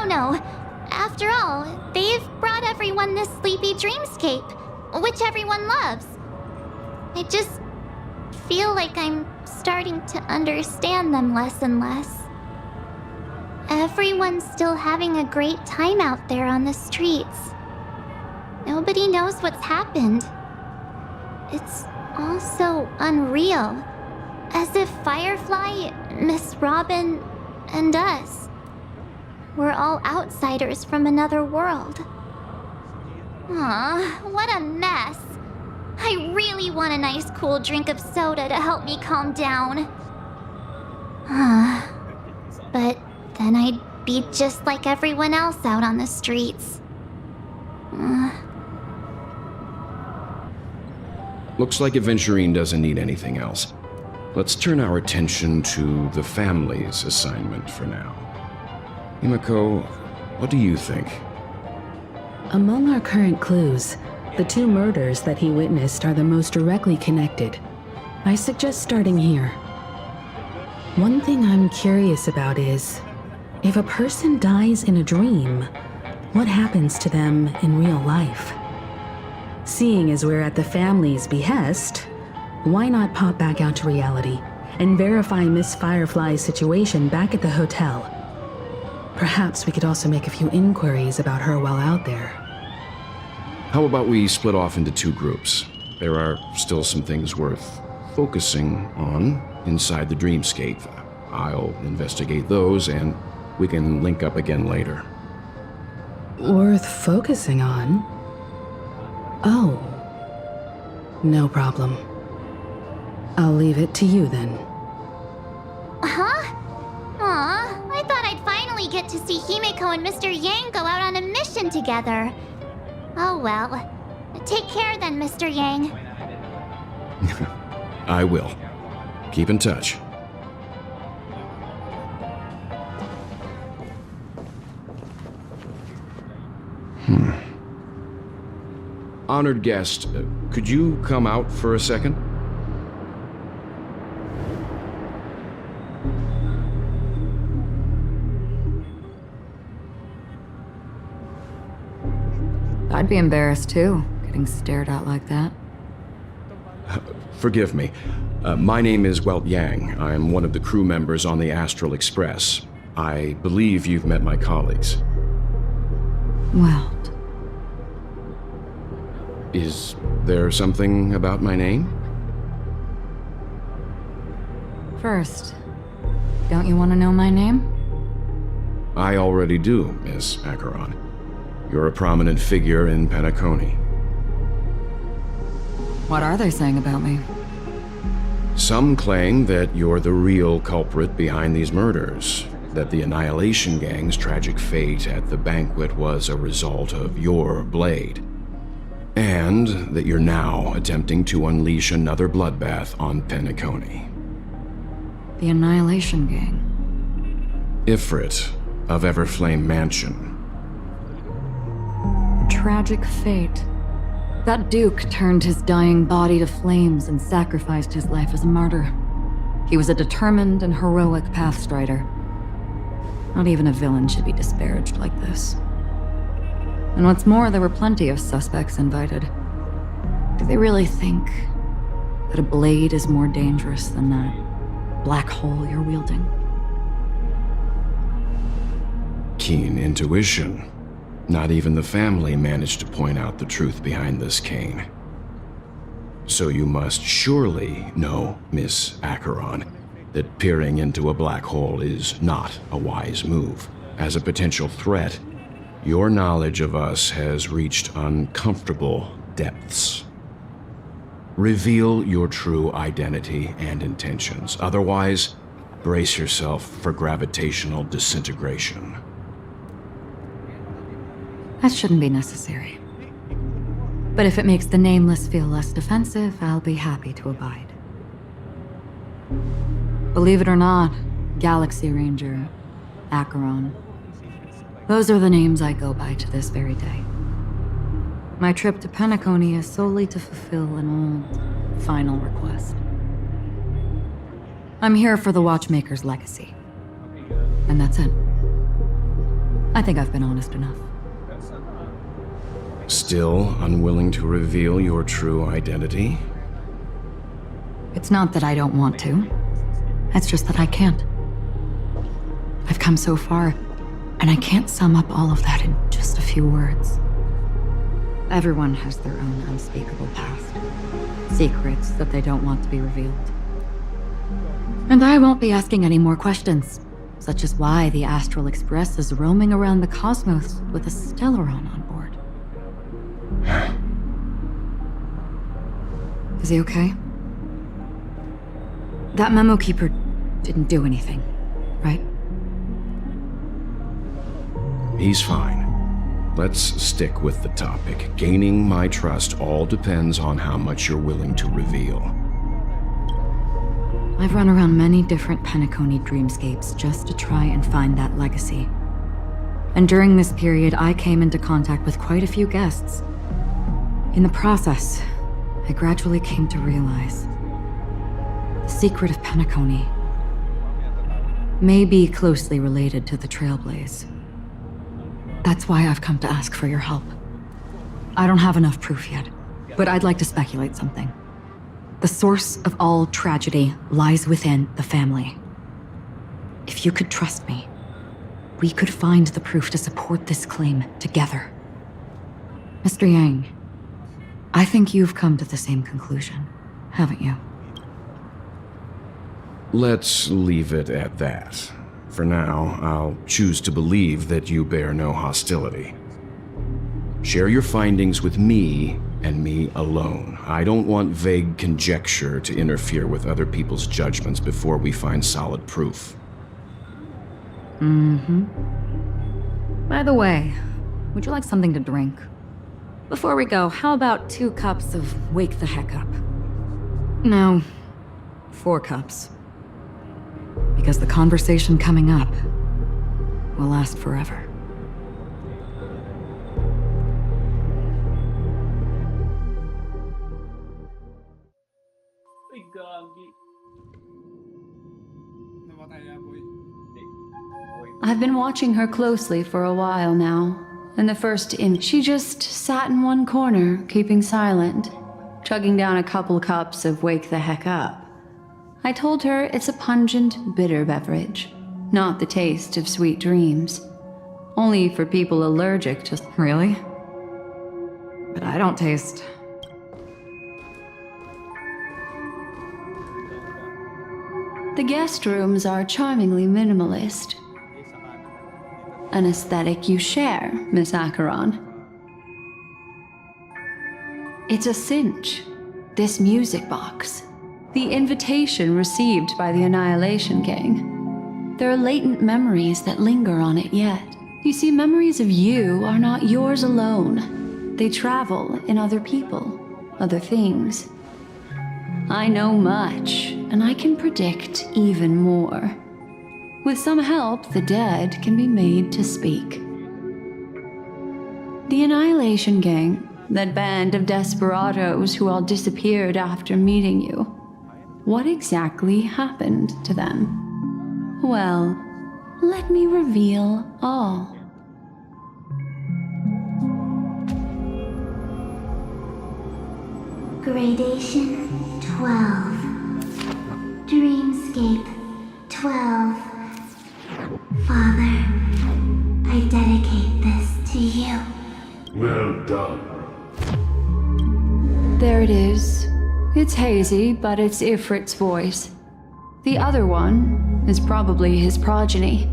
No. After all, they've brought everyone this sleepy dreamscape, which everyone loves. I just feel like I'm starting to understand them less and less. Everyone's still having a great time out there on the streets. Nobody knows what's happened. It's all so unreal. As if Firefly, Miss Robin, and us were all outsiders from another world. Aw, what a mess. I really want a nice cool drink of soda to help me calm down. But then I'd be just like everyone else out on the streets. Looks like Aventurine doesn't need anything else. Let's turn our attention to the family's assignment for now. Himiko, what do you think? Among our current clues, the two murders that he witnessed are the most directly connected. I suggest starting here. One thing I'm curious about is, if a person dies in a dream, what happens to them in real life? Seeing as we're at the family's behest, why not pop back out to reality and verify Miss Firefly's situation back at the hotel? Perhaps we could also make a few inquiries about her while out there. How about we split off into two groups? There are still some things worth focusing on inside the dreamscape. I'll investigate those, and we can link up again later. Worth focusing on? Oh. No problem. I'll leave it to you then. Huh? Aw, I thought I'd finally get to see Himeko and Mr. Yang go out on a mission together. Oh well. Take care then, Mr. Yang. I will. Keep in touch. Honored guest, could you come out for a second? I'd be embarrassed too, getting stared at like that. Forgive me. My name is Welt Yang. I'm one of the crew members on the Astral Express. I believe you've met my colleagues. Well, Is there something about my name? first, don't you want to know my name? I already do, Miss Acheron. You're a prominent figure in Penacony. What are they saying about me? Some claim that you're the real culprit behind these murders, that the Annihilation Gang's tragic fate at the banquet was a result of your blade, and that you're now attempting to unleash another bloodbath on Penacony. The Annihilation Gang. Ifrit of Everflame Mansion. Tragic fate. That Duke turned his dying body to flames and sacrificed his life as a martyr. He was a determined and heroic pathstrider. Not even a villain should be disparaged like this. And what's more, there were plenty of suspects invited. Do they really think that a blade is more dangerous than that black hole you're wielding? Keen intuition. Not even the family managed to point out the truth behind this cane. So you must surely know, Miss Acheron, that peering into a black hole is not a wise move. As a potential threat, your knowledge of us has reached uncomfortable depths. Reveal your true identity and intentions. Otherwise, brace yourself for gravitational disintegration. That shouldn't be necessary. But if it makes the Nameless feel less defensive, I'll be happy to abide. Believe it or not, Galaxy Ranger, Acheron, those are the names I go by to this very day. My trip to Penacony is solely to fulfill an old, final request. I'm here for the Watchmaker's legacy. And that's it. I think I've been honest enough. Still unwilling to reveal your true identity? It's not that I don't want to. It's just that I can't. I've come so far, and I can't sum up all of that in just a few words. Everyone has their own unspeakable past. Secrets that they don't want to be revealed. And I won't be asking any more questions, such as why the Astral Express is roaming around the cosmos with a Stellaron on board. Is he okay? That memo keeper didn't do anything, right? He's fine. Let's stick with the topic. Gaining my trust all depends on how much you're willing to reveal. I've run around many different Penacony dreamscapes just to try and find that legacy. And during this period, I came into contact with quite a few guests. In the process, I gradually came to realize the secret of Penacony may be closely related to the Trailblaze. That's why I've come to ask for your help. I don't have enough proof yet, but I'd like to speculate something. The source of all tragedy lies within the family. If you could trust me, we could find the proof to support this claim together. Mr. Yang, I think you've come to the same conclusion, haven't you? Let's leave it at that. For now, I'll choose to believe that you bear no hostility. Share your findings with me, and me alone. I don't want vague conjecture to interfere with other people's judgments before we find solid proof. Mm-hmm. By the way, would you like something to drink? Before we go, how about 2 cups of Wake the Heck Up? No, 4 cups. Because the conversation coming up will last forever. Ay, gagi. I've been watching her closely for a while now. And the first she just sat in one corner, keeping silent, chugging down a couple cups of Wake the Heck Up. I told her it's a pungent, bitter beverage, not the taste of sweet dreams. Only for people allergic to... Really? But I don't taste... The guest rooms are charmingly minimalist. An aesthetic you share, Miss Acheron. It's a cinch. This music box. The invitation received by the Annihilation King. There are latent memories that linger on it yet. You see, memories of you are not yours alone. They travel in other people, other things. I know much, and I can predict even more. With some help, the dead can be made to speak. The Annihilation Gang, that band of desperados who all disappeared after meeting you. What exactly happened to them? Well, let me reveal all. Gradation 12. Dreamscape 12. Father, I dedicate this to you. Well done. There it is. It's hazy, but it's Ifrit's voice. The other one is probably his progeny.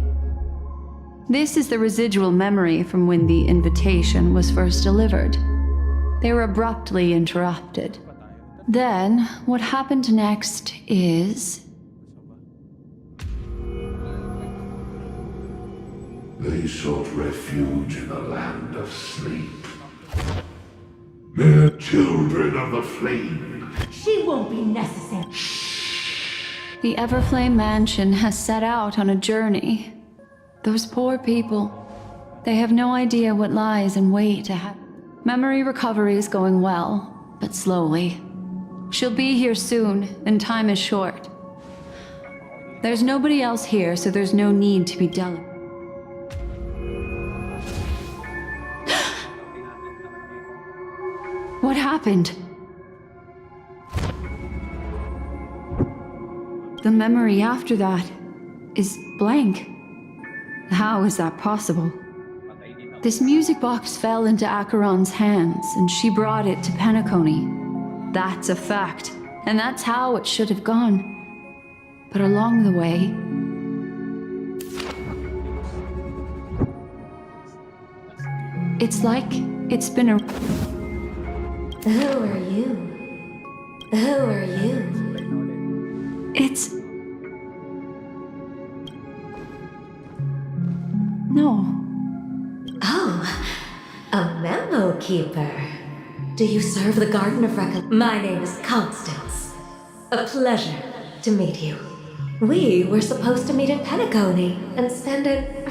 This is the residual memory from when the invitation was first delivered. They were abruptly interrupted. Then, what happened next is... They sought refuge in a land of sleep. Mere children of the flame. She won't be necessary. The Everflame Mansion has set out on a journey. Those poor people, they have no idea what lies in wait ahead. Memory recovery is going well, but slowly. She'll be here soon, and time is short. There's nobody else here, so there's no need to be delicate. What happened? The memory after that is blank. How is that possible? This music box fell into Acheron's hands, and she brought it to Penacony. That's a fact, and that's how it should have gone. But along the way... it's like it's been a... Who are you? Who are you? It's... No. Oh, a memo keeper. Do you serve the Garden of Recollection? My name is Constance. A pleasure to meet you. We were supposed to meet in Penacony and spend it...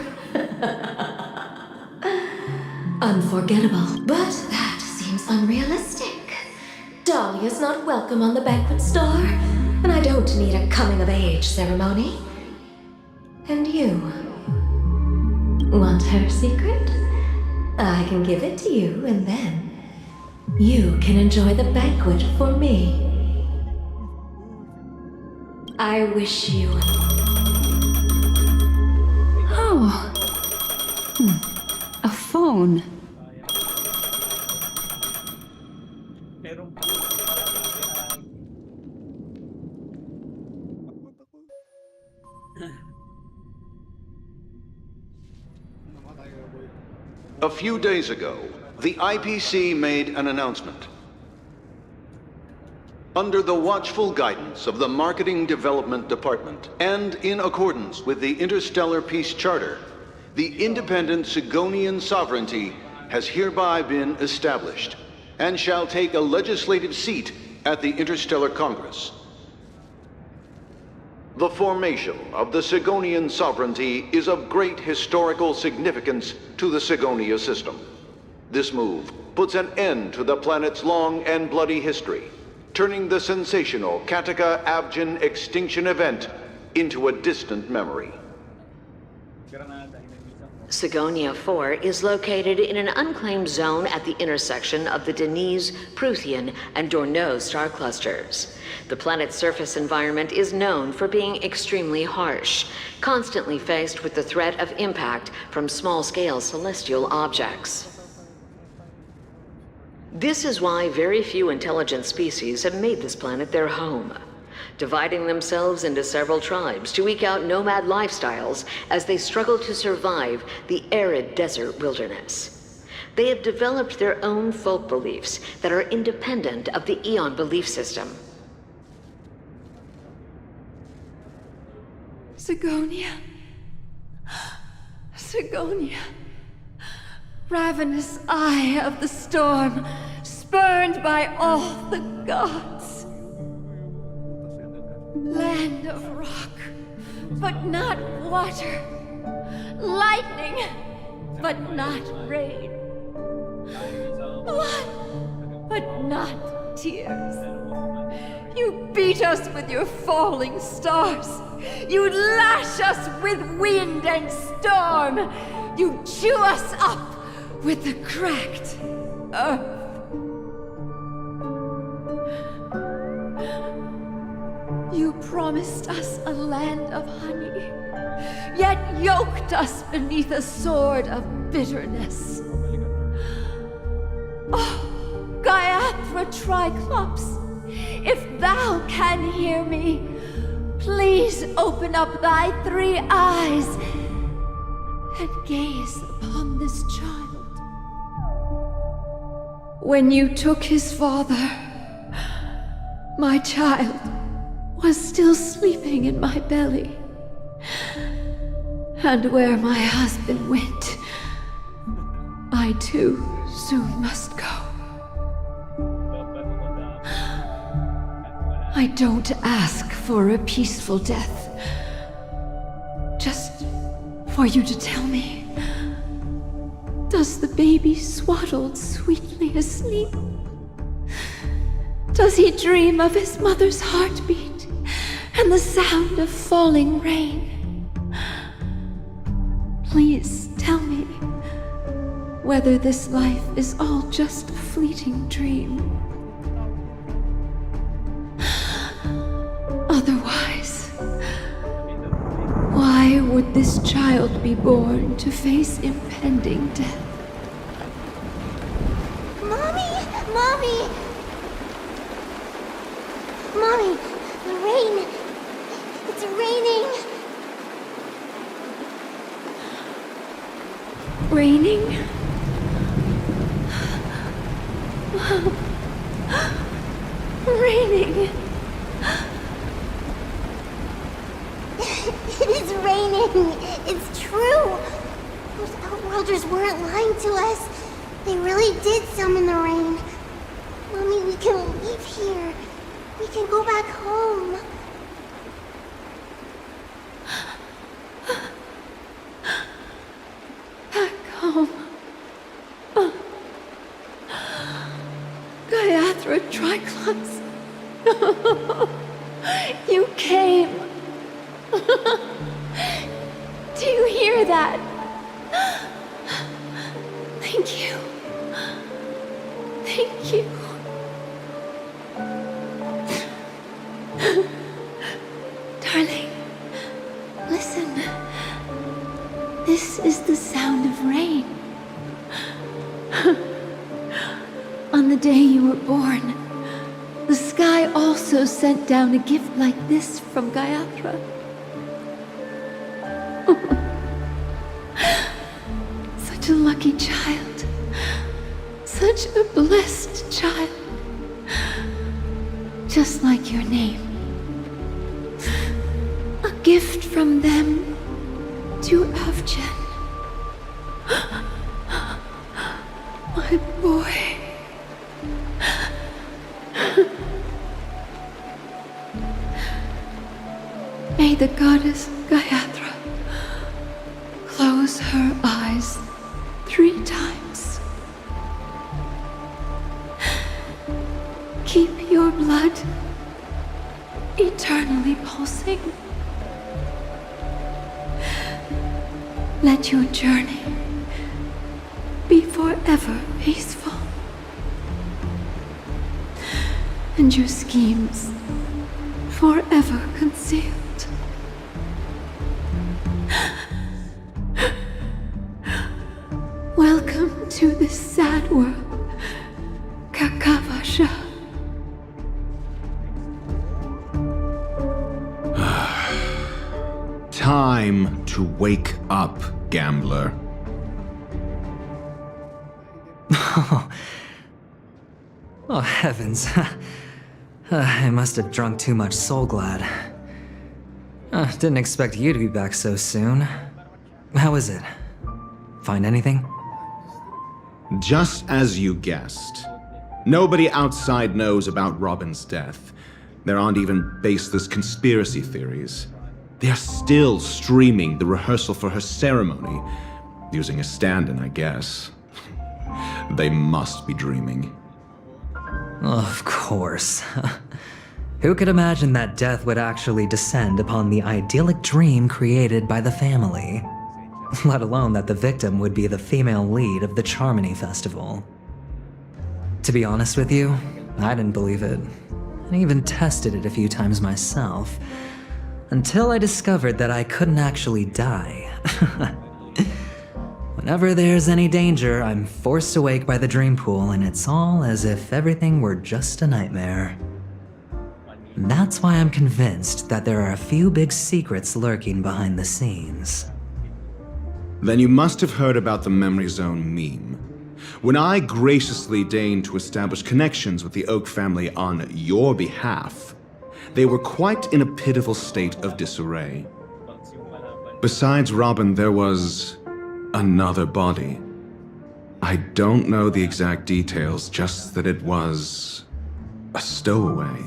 unforgettable. But that seems unrealistic. Dahlia's not welcome on the banquet star, and I don't need a coming-of-age ceremony. And you... want her secret? I can give it to you, and then you can enjoy the banquet for me. I wish you... Oh. A phone. A few days ago, the IPC made an announcement. Under the watchful guidance of the Marketing Development Department, and in accordance with the Interstellar Peace Charter, the independent Sigonian sovereignty has hereby been established, and shall take a legislative seat at the Interstellar Congress. The formation of the Sigonian sovereignty is of great historical significance to the Sigonia system. This move puts an end to the planet's long and bloody history, turning the sensational Kataka-Abjin extinction event into a distant memory. Sigonia 4 is located in an unclaimed zone at the intersection of the Denise, Prothean, and Dorneau star clusters. The planet's surface environment is known for being extremely harsh, constantly faced with the threat of impact from small-scale celestial objects. This is why very few intelligent species have made this planet their home, dividing themselves into several tribes to eke out nomad lifestyles as they struggle to survive the arid desert wilderness. They have developed their own folk beliefs that are independent of the Eon belief system. Sigonia. Sigonia. Ravenous eye of the storm, spurned by all the gods. Land of rock, but not water. Lightning, but not rain. Blood, but not tears. You beat us with your falling stars. You lash us with wind and storm. You chew us up with the cracked earth. You promised us a land of honey, yet yoked us beneath a sword of bitterness. Oh, Gaiathra Triclops, if thou can hear me, please open up thy 3 eyes and gaze upon this child. When you took his father, my child was still sleeping in my belly. And where my husband went, I too soon must go. I don't ask for a peaceful death, just for you to tell me. Does the baby swaddled sweetly asleep? Does he dream of his mother's heartbeat and the sound of falling rain? Please tell me whether this life is all just a fleeting dream. Otherwise, why would this child be born to face impending death? Mommy! Mommy! Mommy! The rain! It's raining! Raining? Raining! It is raining! It's true! Those Outworlders weren't lying to us. They really did summon the rain. Mommy, we can leave here. We can go back home. Back home. Gaiathra Triclops. You came. Do you hear that? Thank you. Thank you. Darling, listen. This is the sound of rain. On the day you were born, the sky also sent down a gift like this from Gaiathra. Such a lucky child. Such a blessed child. just like your name. A gift from them to Avjen. My boy. May the goddess Gayatri close her eyes 3 times. Keep your blood eternally pulsing. Let your journey be forever peaceful. And your schemes forever concealed. Welcome to this sad world, Kakavasha. Time to wake up, gambler. Oh, heavens. I must have drunk too much Soul Glad. Didn't expect you to be back so soon. How is it? Find anything? Just as you guessed. Nobody outside knows about Robin's death. There aren't even baseless conspiracy theories. They're still streaming the rehearsal for her ceremony, using a stand-in, I guess. They must be dreaming. Of course. Who could imagine that death would actually descend upon the idyllic dream created by the family? Let alone that the victim would be the female lead of the Charmony Festival. To be honest with you, I didn't believe it. I even tested it a few times myself, until I discovered that I couldn't actually die. Whenever there's any danger, I'm forced awake by the dream pool, and it's all as if everything were just a nightmare. That's why I'm convinced that there are a few big secrets lurking behind the scenes. Then you must have heard about the Memory Zone meme. When I graciously deigned to establish connections with the Oak family on your behalf, they were quite in a pitiful state of disarray. Besides Robin, there was another body. I don't know the exact details, just that it was a stowaway.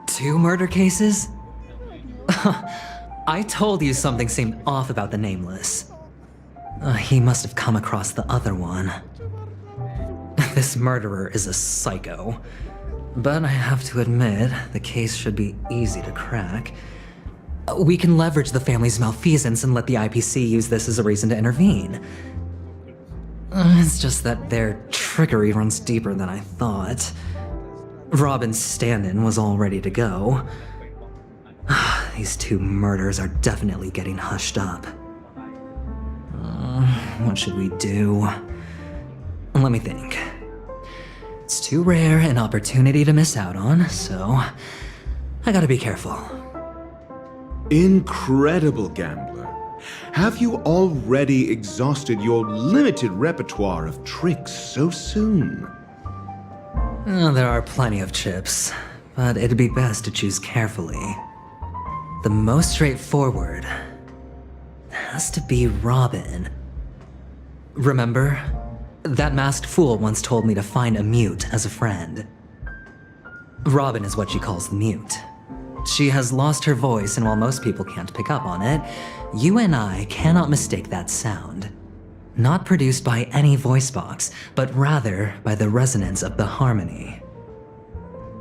2 murder cases? I told you something seemed off about the Nameless. He must have come across the other one. This murderer is a psycho. But I have to admit, the case should be easy to crack. We can leverage the family's malfeasance and let the IPC use this as a reason to intervene. It's just that their trickery runs deeper than I thought. Robin's stand-in was all ready to go. These 2 murders are definitely getting hushed up. What should we do? Let me think. It's too rare an opportunity to miss out on, so I gotta be careful. Incredible, gambler. Have you already exhausted your limited repertoire of tricks so soon? There are plenty of chips, but it'd be best to choose carefully. The most straightforward has to be Robin. Remember? That masked fool once told me to find a mute as a friend. Robin is what she calls the mute. She has lost her voice, and while most people can't pick up on it, you and I cannot mistake that sound. Not produced by any voice box, but rather by the resonance of the harmony.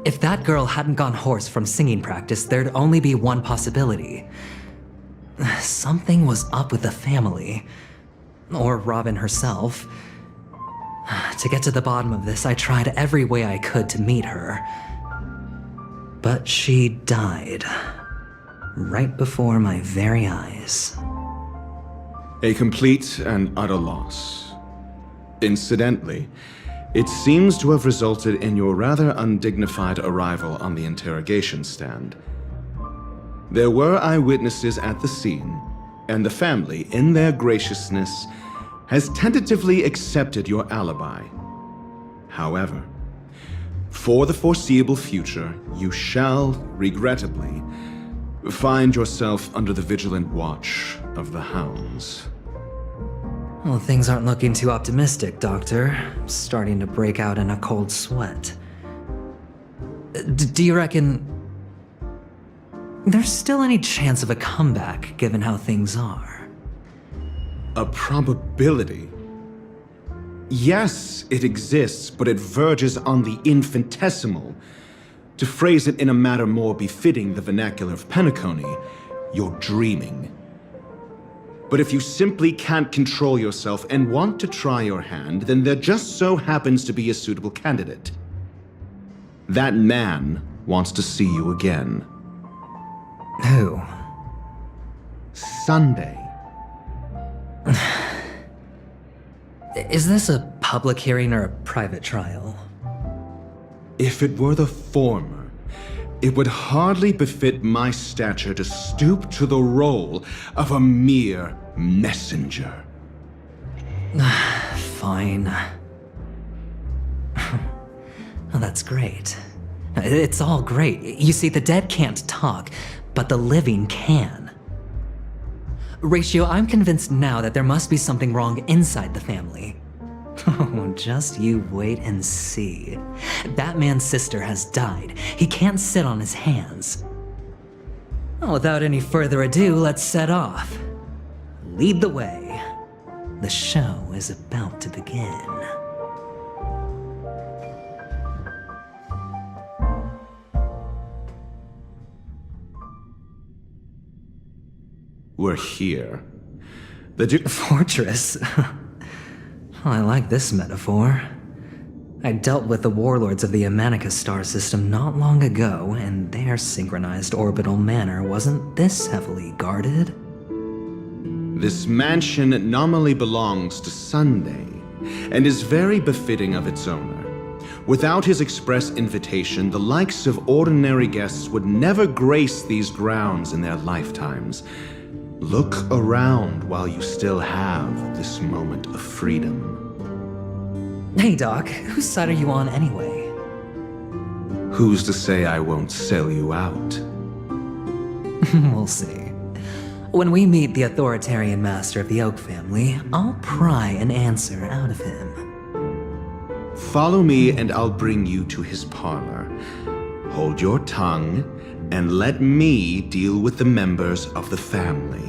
If that girl hadn't gone hoarse from singing practice, there'd only be one possibility. Something was up with the family. Or Robin herself. To get to the bottom of this, I tried every way I could to meet her. But she died. Right before my very eyes. A complete and utter loss. Incidentally, it seems to have resulted in your rather undignified arrival on the interrogation stand. There were eyewitnesses at the scene, and the family, in their graciousness, has tentatively accepted your alibi. However, For the foreseeable future, you shall, regrettably, find yourself under the vigilant watch of the hounds. Well, things aren't looking too optimistic, Doctor. I'm starting to break out in a cold sweat. Do you reckon there's still any chance of a comeback, given how things are? A probability? Yes, it exists, but it verges on the infinitesimal. To phrase it in a manner more befitting the vernacular of Penacony, you're dreaming. But if you simply can't control yourself and want to try your hand, then there just so happens to be a suitable candidate. That man wants to see you again. Who? Sunday. Is this a public hearing or a private trial? If it were the former, it would hardly befit my stature to stoop to the role of a mere messenger. Fine. Oh, that's great. It's all great. You see, the dead can't talk, but the living can. Ratio, I'm convinced now that there must be something wrong inside the family. Oh, just you wait and see. That man's sister has died. He can't sit on his hands. Well, without any further ado, let's set off. Lead the way. The show is about to begin. We're here. Fortress? I like this metaphor. I dealt with the warlords of the Amanicus star system not long ago, and their synchronized orbital manor wasn't this heavily guarded. This mansion nominally belongs to Sunday, and is very befitting of its owner. Without his express invitation, the likes of ordinary guests would never grace these grounds in their lifetimes. Look around while you still have this moment of freedom. Hey, Doc, whose side are you on anyway? Who's to say I won't sell you out? We'll see. When we meet the authoritarian master of the Oak family, I'll pry an answer out of him. Follow me and I'll bring you to his parlor. Hold your tongue and let me deal with the members of the family.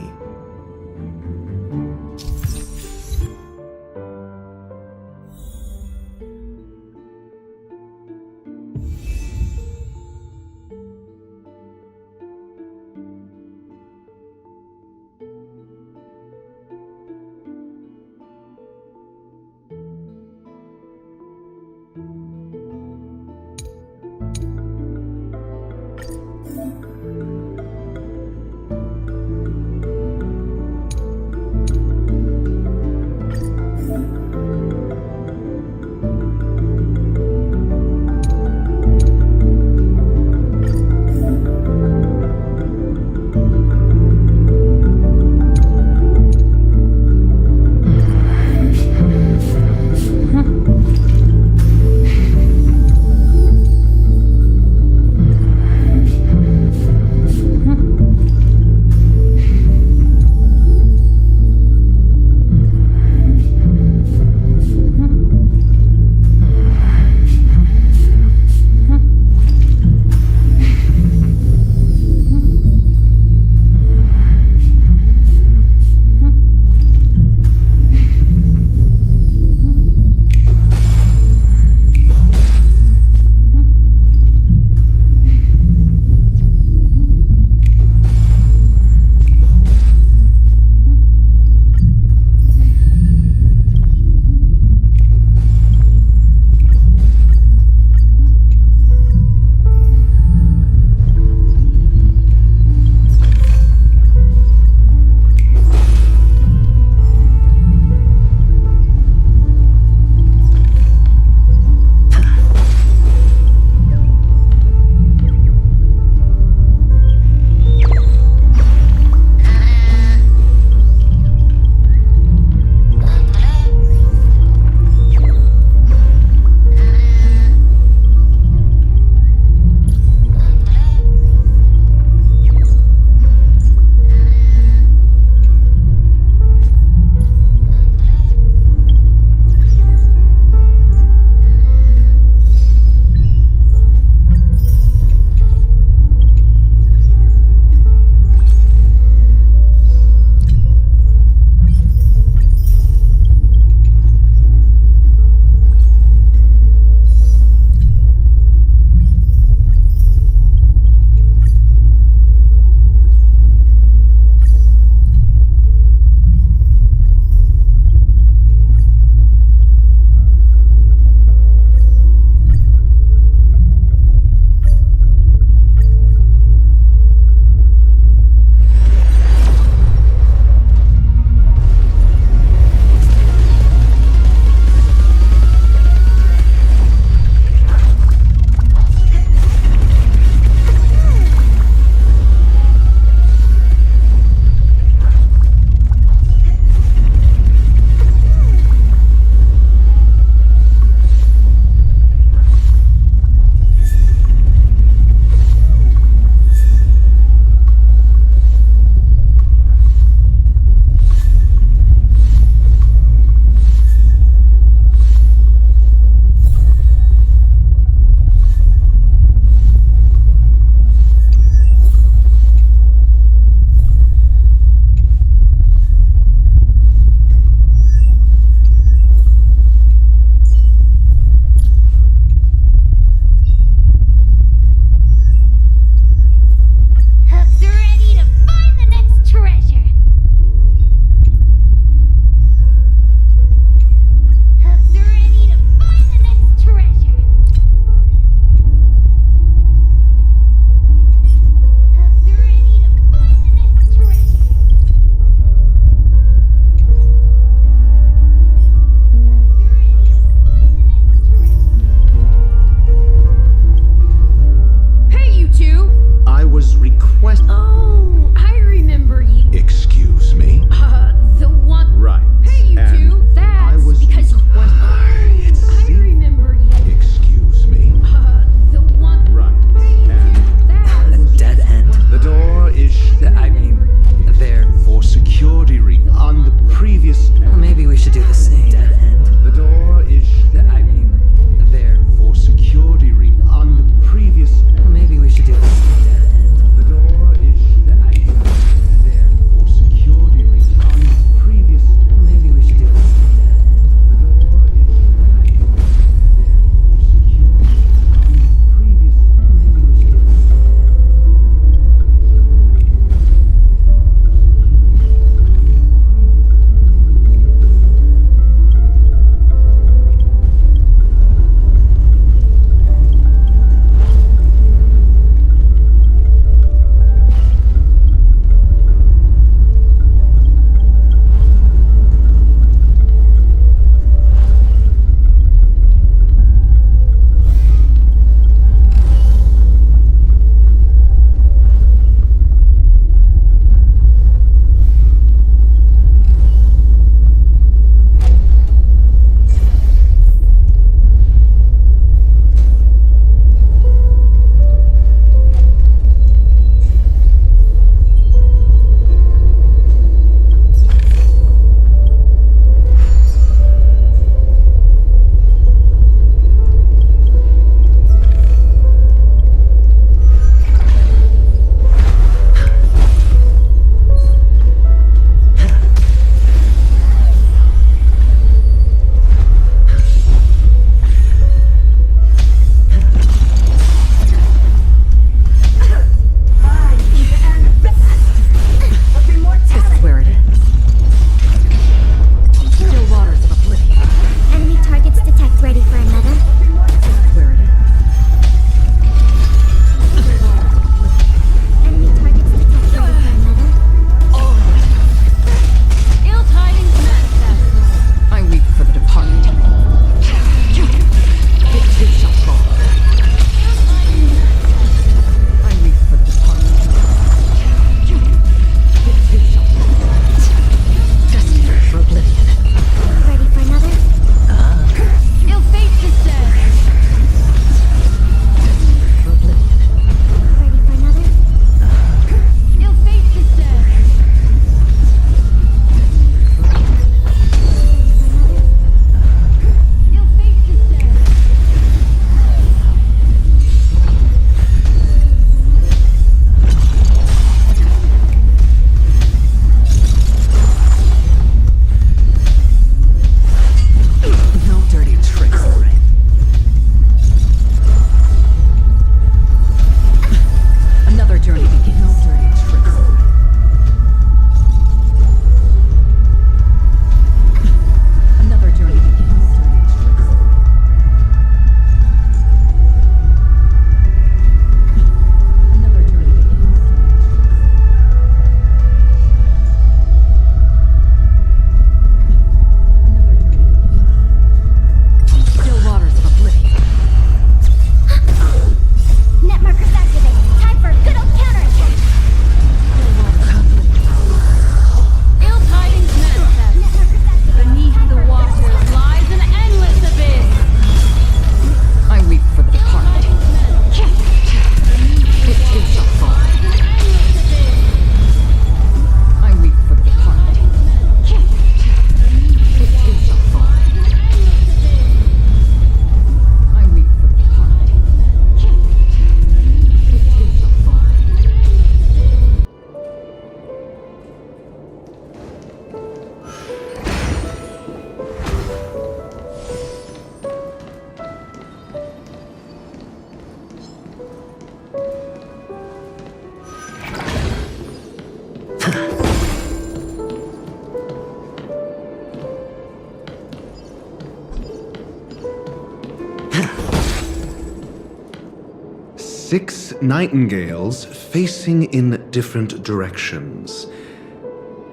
Six nightingales facing in different directions.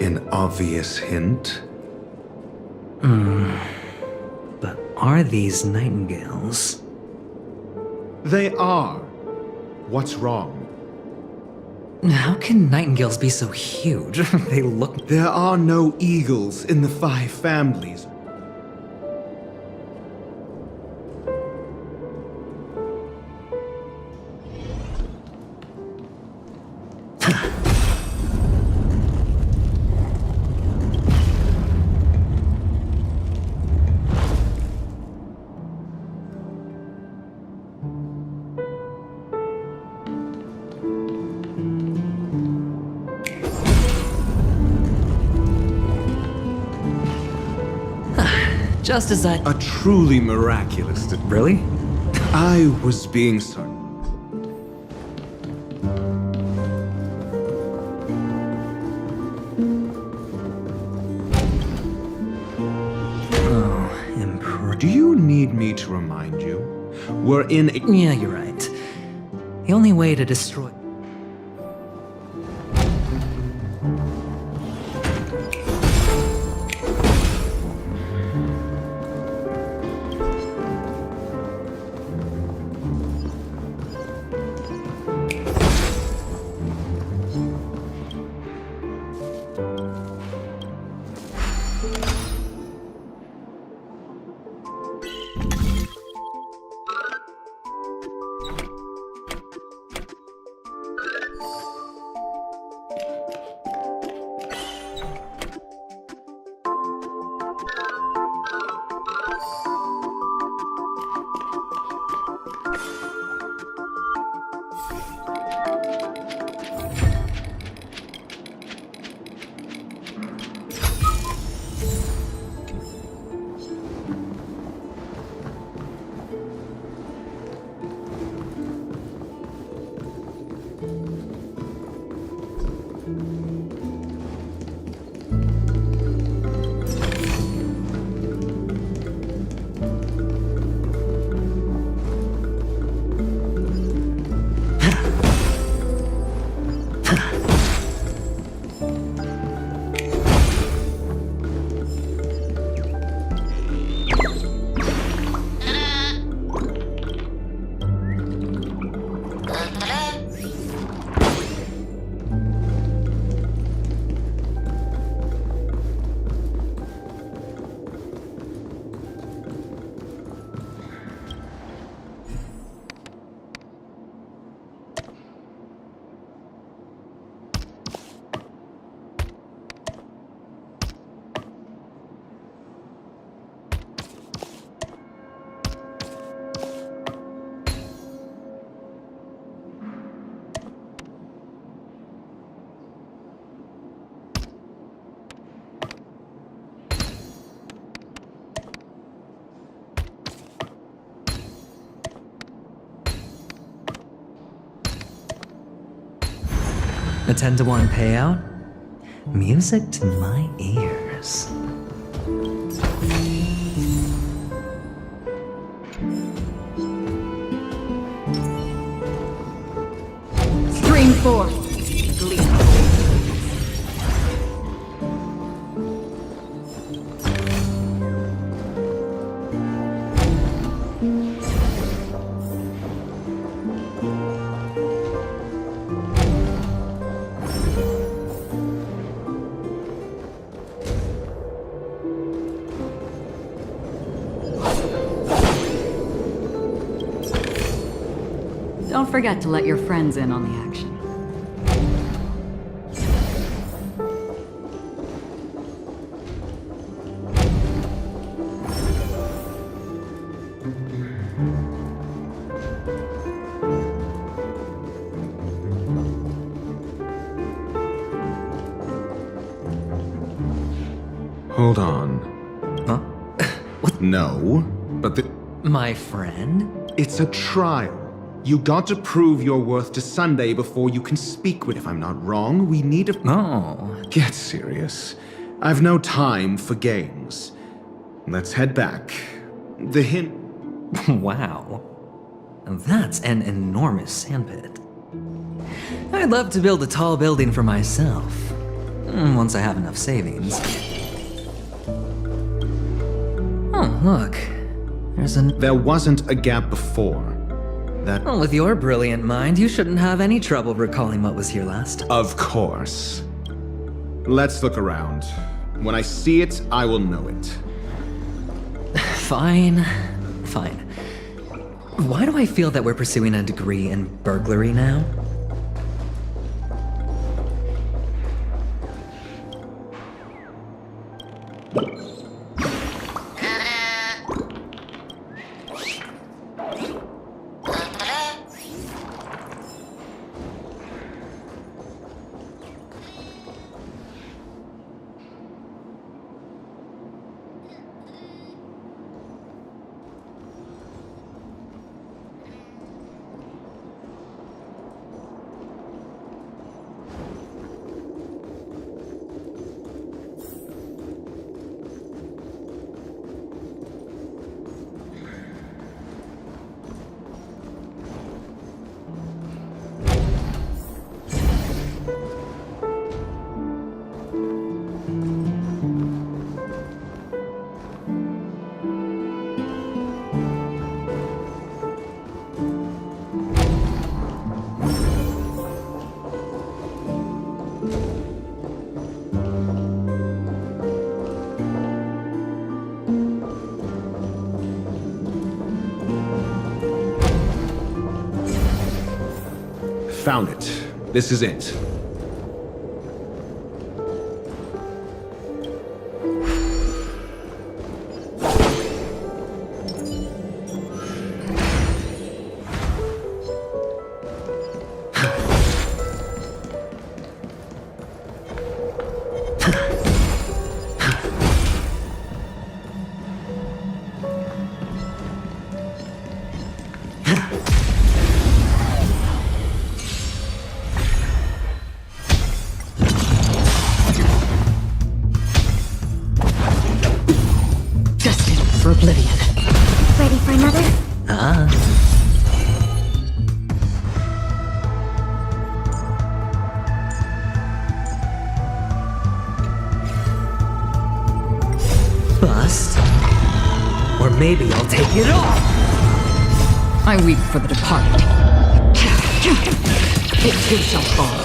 An obvious hint. But are these nightingales? They are. What's wrong? How can nightingales be so huge? They look... There are no eagles in the 5 families. Just as I... A truly miraculous... Really? I was being sorry. Do you need me to remind you? We're in a... Yeah, you're right. The only way to destroy... A 10-to-1 payout? Music to my ears. Stream forth. Don't forget to let your friends in on the action. Hold on. Huh? No, but My friend? it's a trial. You got to prove your worth to Sunday before you can speak with. If I'm not wrong, we need to. Oh. Get serious. I've no time for games. Let's head back. The hint. Wow. That's an enormous sandpit. I'd love to build a tall building for myself. Once I have enough savings. Oh, look. There wasn't a gap before. That. Well, with your brilliant mind, you shouldn't have any trouble recalling what was here last. Of course. Let's look around. When I see it, I will know it. Fine. Fine. Why do I feel that we're pursuing a degree in burglary now? Found it. This is it. For oblivion. Ready for another? Bust. Or maybe I'll take it all. I weep for the departed. It too shall fall.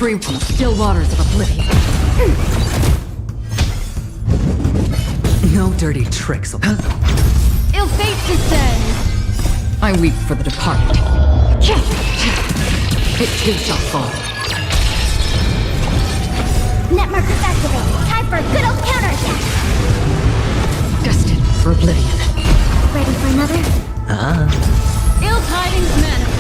Free from the still waters of oblivion. No dirty tricks. Ill fate descends. I weep for the departed. It too shall fall. Net markers activated. Time for a good old counterattack. Destined for oblivion. Ready for another? Ill tidings manifest.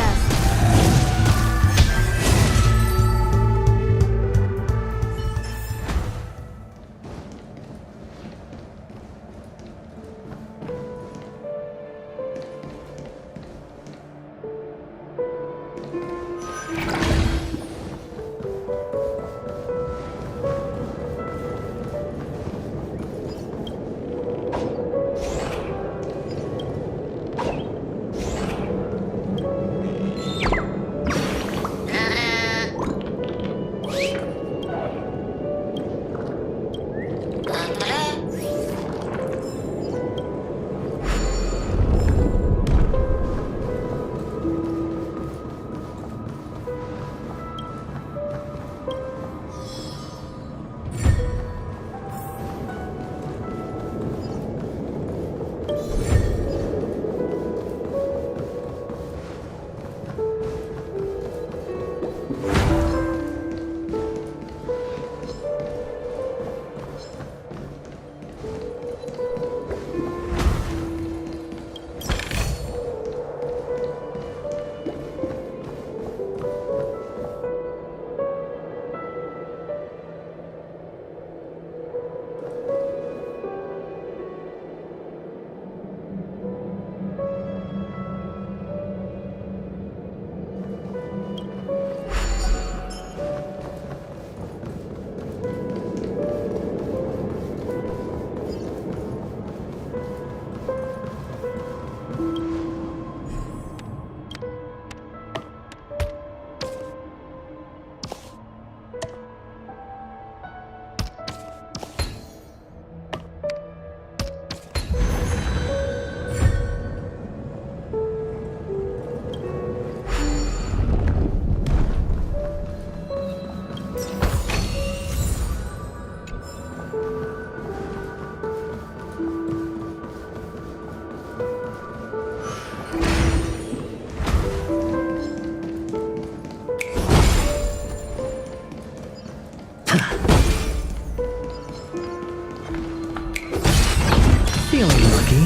Feeling lucky.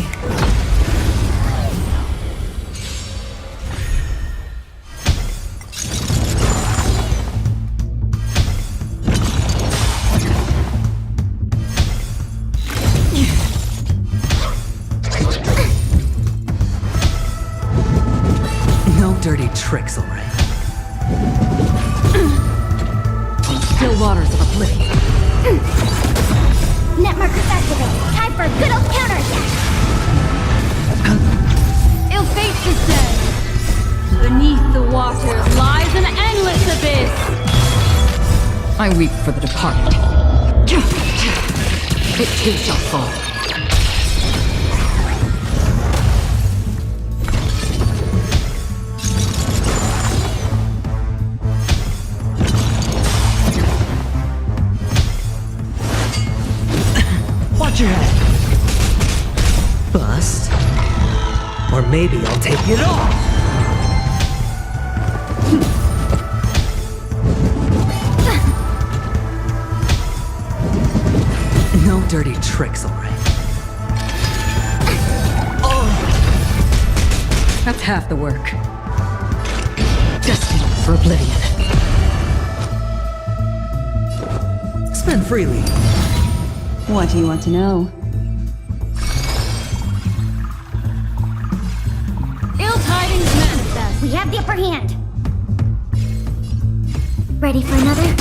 No dirty tricks, alright. Still waters of oblivion. Net markers activated. Time for a good old counterattack. Ill fate descends. Beneath the waters lies an endless abyss. I weep for the departed. It too shall fall. Watch your head. Bust. Or maybe I'll take it all. No dirty tricks, alright. That's half the work. Destined for oblivion. Spend freely. What do you want to know? Ill tidings, manifest. We have the upper hand. Ready for another?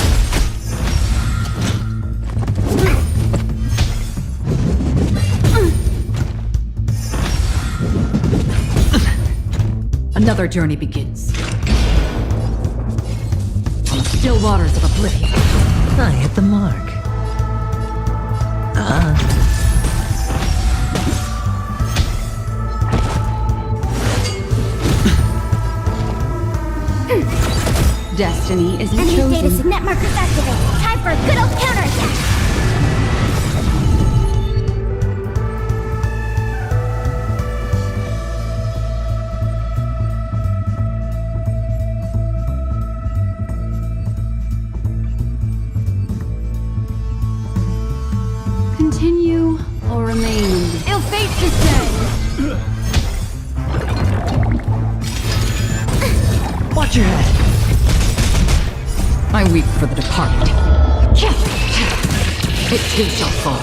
Another journey begins. On the still waters of oblivion. I hit the mark. Destiny is Enemy chosen. data net markers activated. Time for a good old counterattack. Continue or remain. Ill fate descends. Watch your head. I weep for the departed. It too shall fall.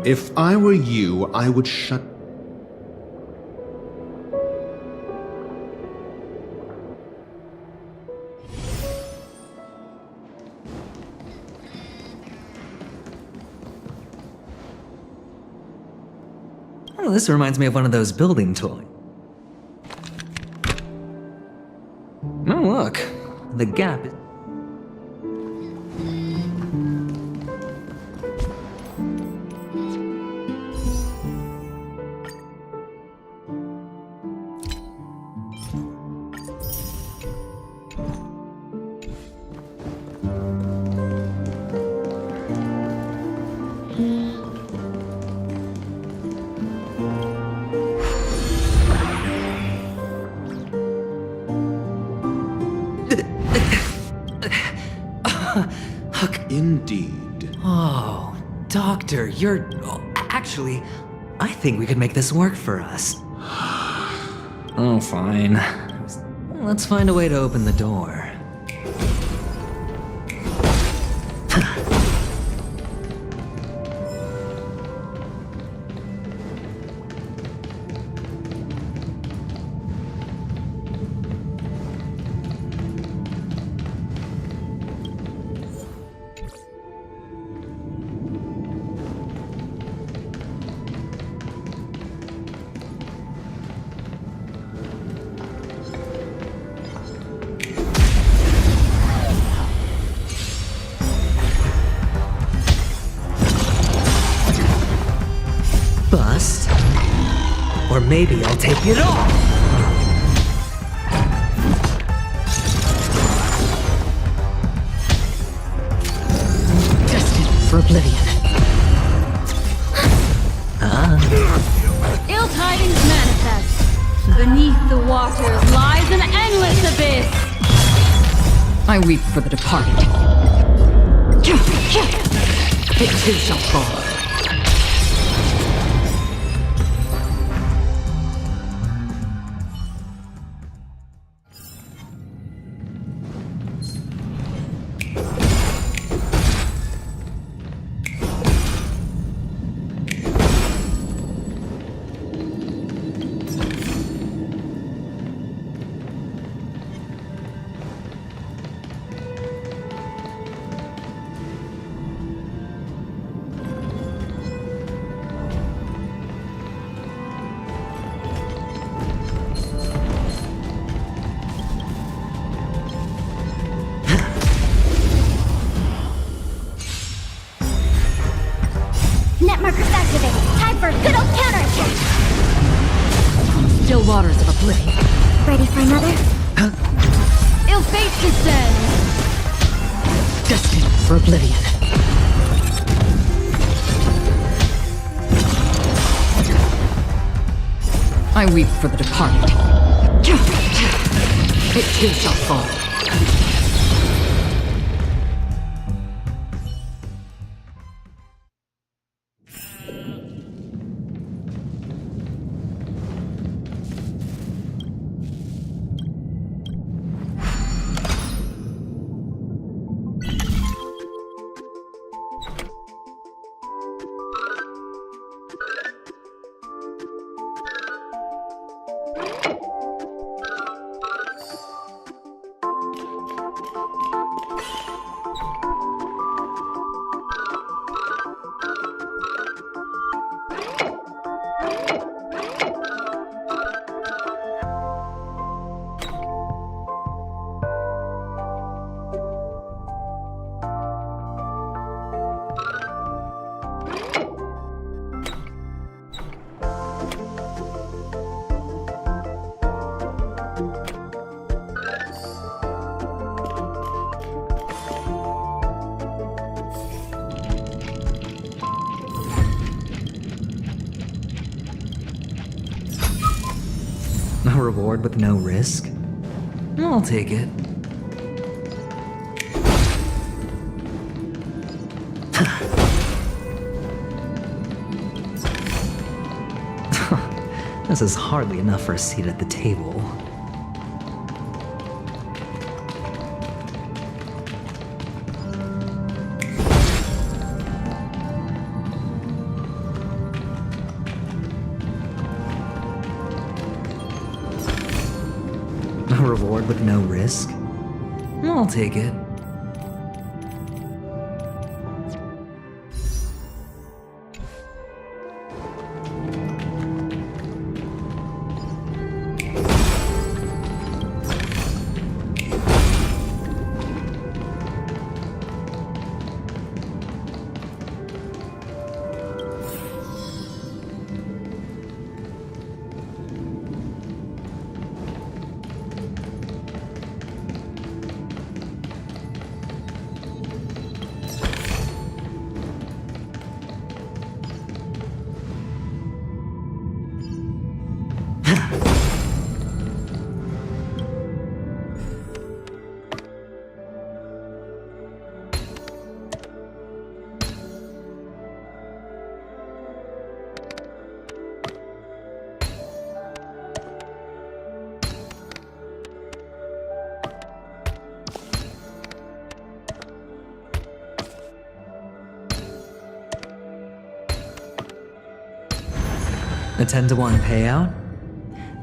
If I were you, I would shut. Oh, this reminds me of one of those building toys. Oh, look. The gap is... Indeed. Oh, Doctor, you're... oh, actually, I think we could make this work for us. Oh, fine. Let's find a way to open the door. Bust. Or maybe I'll take it all! Destined for oblivion. Ill tidings manifest. Beneath the waters lies an endless abyss. I weep for the departed. It too shall fall. Net markers activated. Time for a good old counterattack. Still waters of oblivion. Ready for another? Ill fate descends. Destined for oblivion. I weep for the departed. It too shall fall. A reward with no risk? I'll take it. This is hardly enough for a seat at the table. A reward with no risk? I'll take it. A 10-to-1 payout?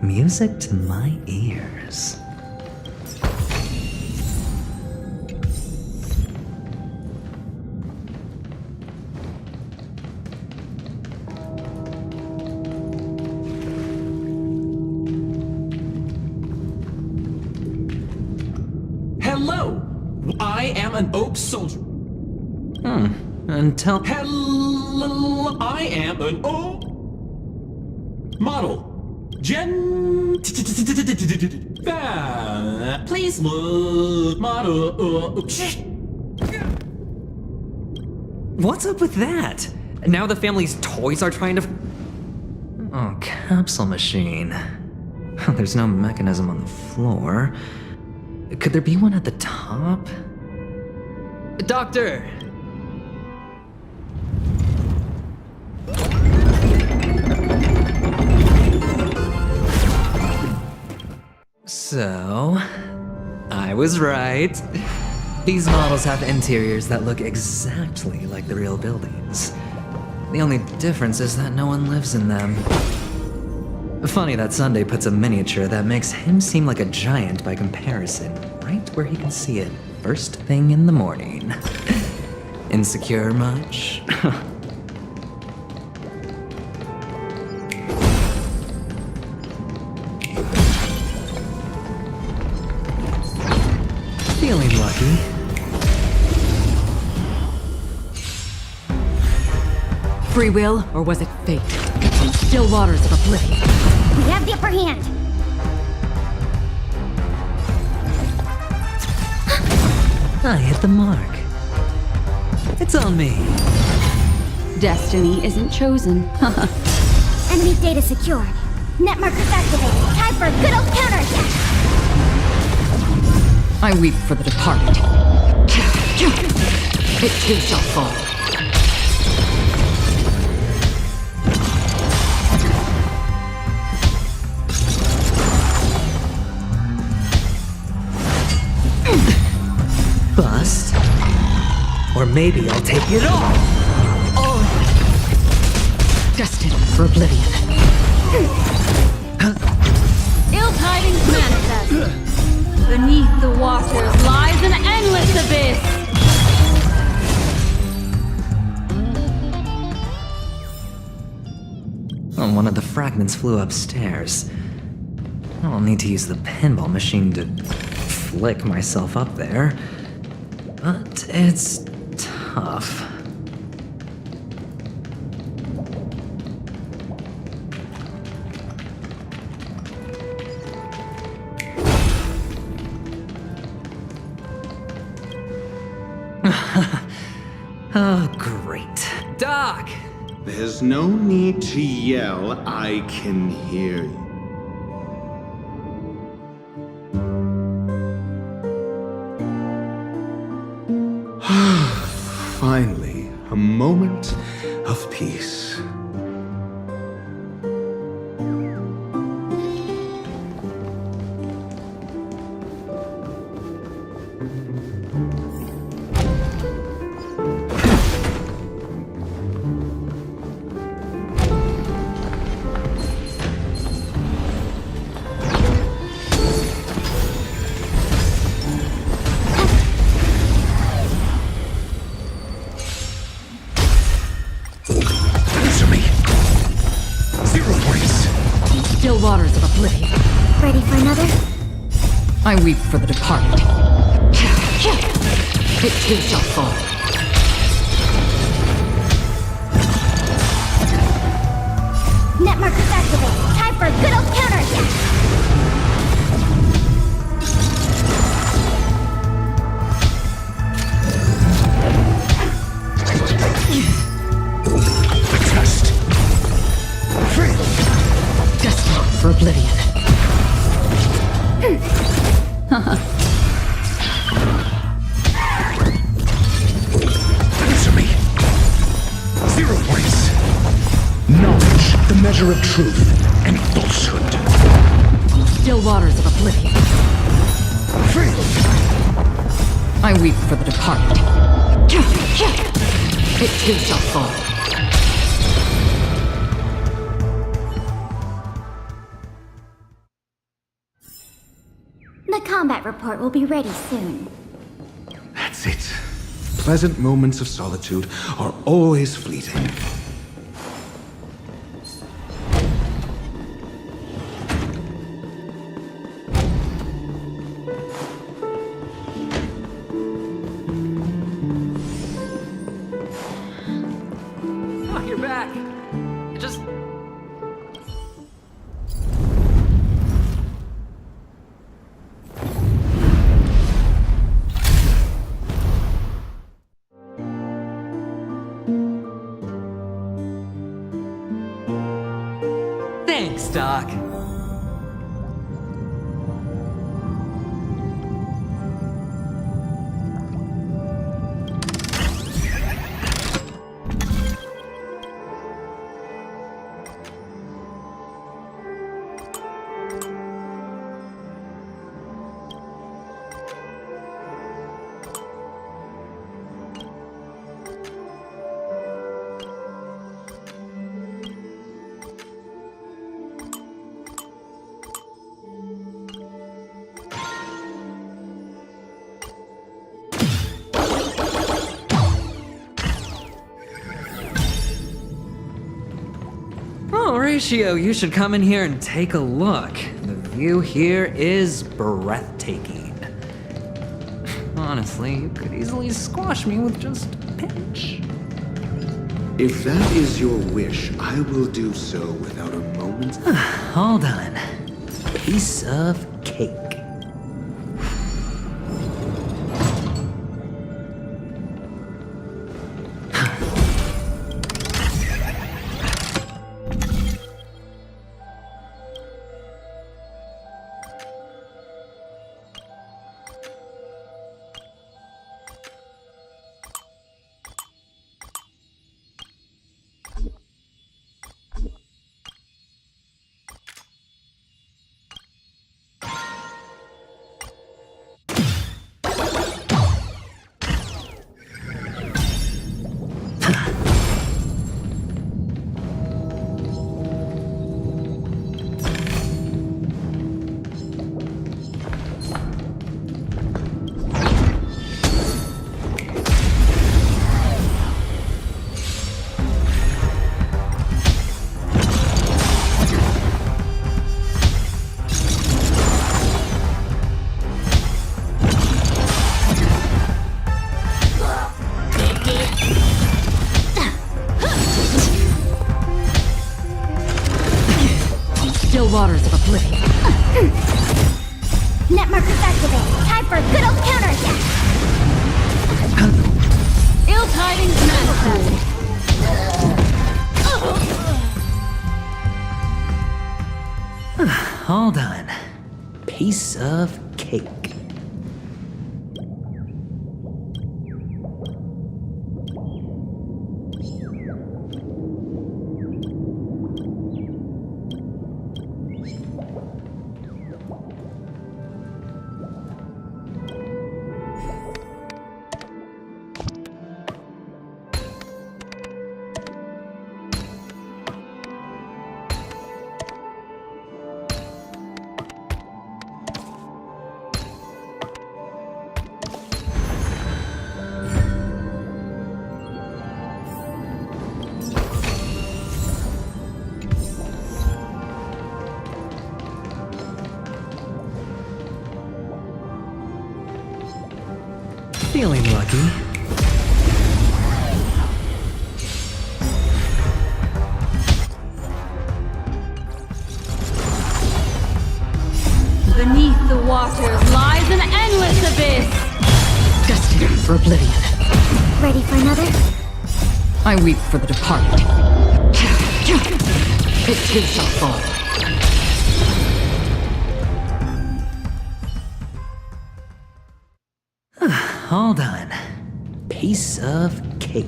Music to my ears. Hello! I am an Oak soldier. Until... Hello! I am an Oak model. Please look, model. What's up with that? Now the family's toys are trying to... Oh, capsule machine. There's no mechanism on the floor. Could there be one at the top? Doctor! So, I was right. These models have interiors that look exactly like the real buildings. The only difference is that no one lives in them. Funny that Sunday puts a miniature that makes him seem like a giant by comparison, right where he can see it first thing in the morning. Insecure much? Feeling lucky. Free will, or was it fate? Still waters of oblivion. We have the upper hand. I hit the mark. It's on me. Destiny isn't chosen. Enemy data secured. Net markers activated. Time for a good old counterattack. I weep for the departed. It too shall fall. Bust. Or maybe I'll take it all. Oh. Destined for oblivion. Ill tidings manifest. Beneath the waters lies an endless abyss. Oh, one of the fragments flew upstairs. I'll need to use the pinball machine to flick myself up there. But it's tough. Oh, great. Doc! There's no need to yell. I can hear you. Finally, a moment of peace. Still waters of oblivion. Ready for another? I weep for the departed. It too shall fall. Net markers activate. Time for a good old counterattack. Test. Free. Destined for oblivion. Answer me. 0 points. Knowledge, the measure of truth and falsehood. Still waters of oblivion. Free. I weep for the departed. It too shall fall. The combat report will be ready soon. That's it. Pleasant moments of solitude are always fleeting. Oh, you're back. Just... Thanks, Doc. Oh, Ratio, you should come in here and take a look. The view here is breathtaking. Honestly, you could easily squash me with just a pinch. If that is your wish, I will do so without a moment. Hold on. Piece of cake. Still waters of oblivion. Net markers activate. Time for a good old counterattack. Ill tidings manifest. Hold on. Piece of cake. Feeling lucky. Beneath the waters lies an endless abyss. Destined for oblivion. Ready for another? I weep for the departed. It too shall fall. All done. Piece of cake.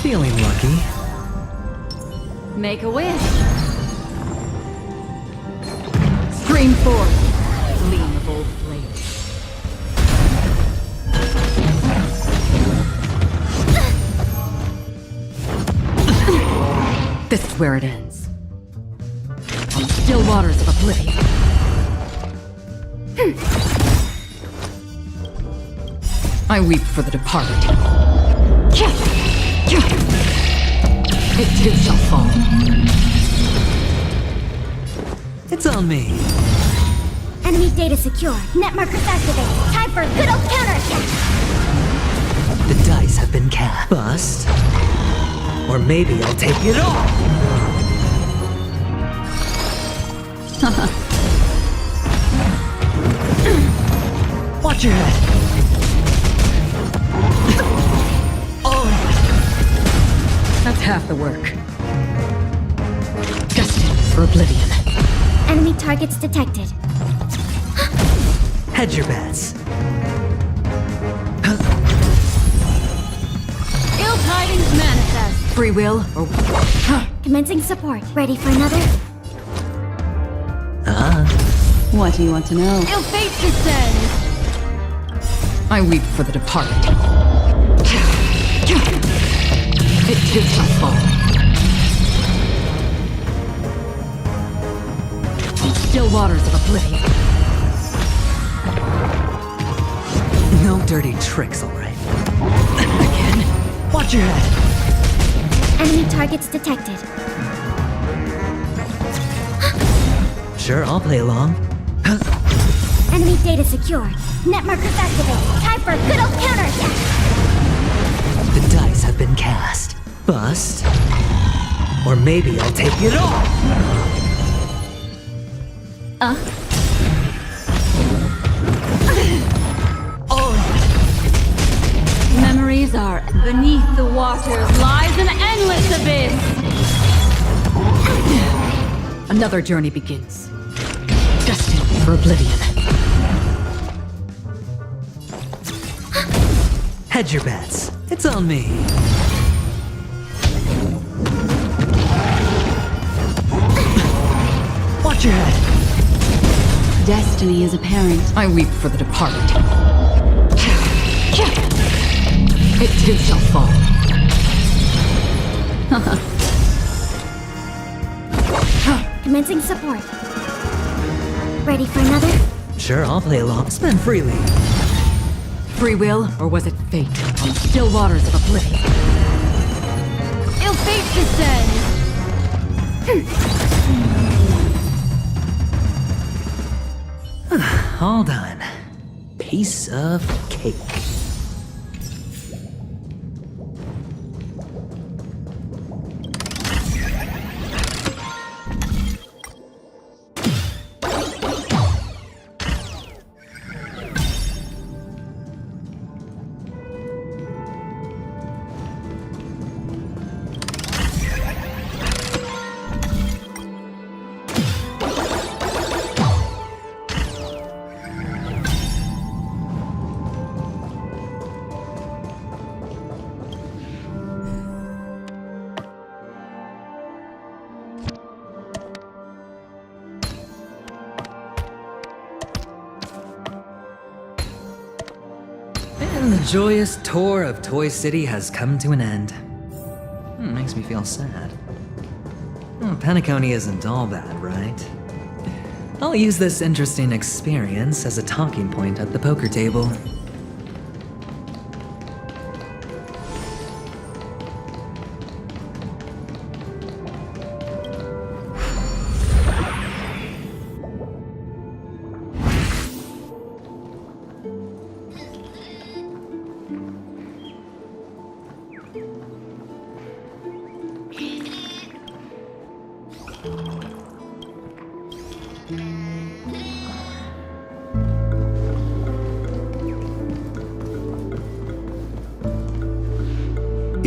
Feeling lucky. Make a wish. Stream forth, gleam of old blades. This is where it ends. On the still waters of oblivion. I weep for the departed. It too shall fall. It's on me. Enemy data secure. Net markers activated. Time for a good old counterattack. The dice have been cast. Bust. Or maybe I'll take it all. Watch your head. That's half the work. Destined for oblivion. Enemy targets detected. Hedge your bets. Ill tidings manifest. Free will or... Commencing support. Ready for another? What do you want to know? Ill fate descends. I weep for the departed. It too shall fall. In still waters of oblivion. No dirty tricks, alright. Again. Watch your head. Enemy targets detected. Sure, I'll play along. Enemy data secure. Net markers activated. Time for a good old counterattack. The dice have been cast. Bust. Or maybe I'll take it all. Memories are beneath the waters lies an endless abyss. Another journey begins. Destined for oblivion. Hedge your bets. It's on me. Watch your head. Destiny is apparent. I weep for the departed. It too shall fall. Commencing support. Ready for another? Sure, I'll play along. Spend freely. Free will, or was it fate? On the still waters of oblivion. Ill fate descends. All done. Piece of cake. joyous tour of Toy City has come to an end. Makes me feel sad. Penacony isn't all bad, right? I'll use this interesting experience as a talking point at the poker table.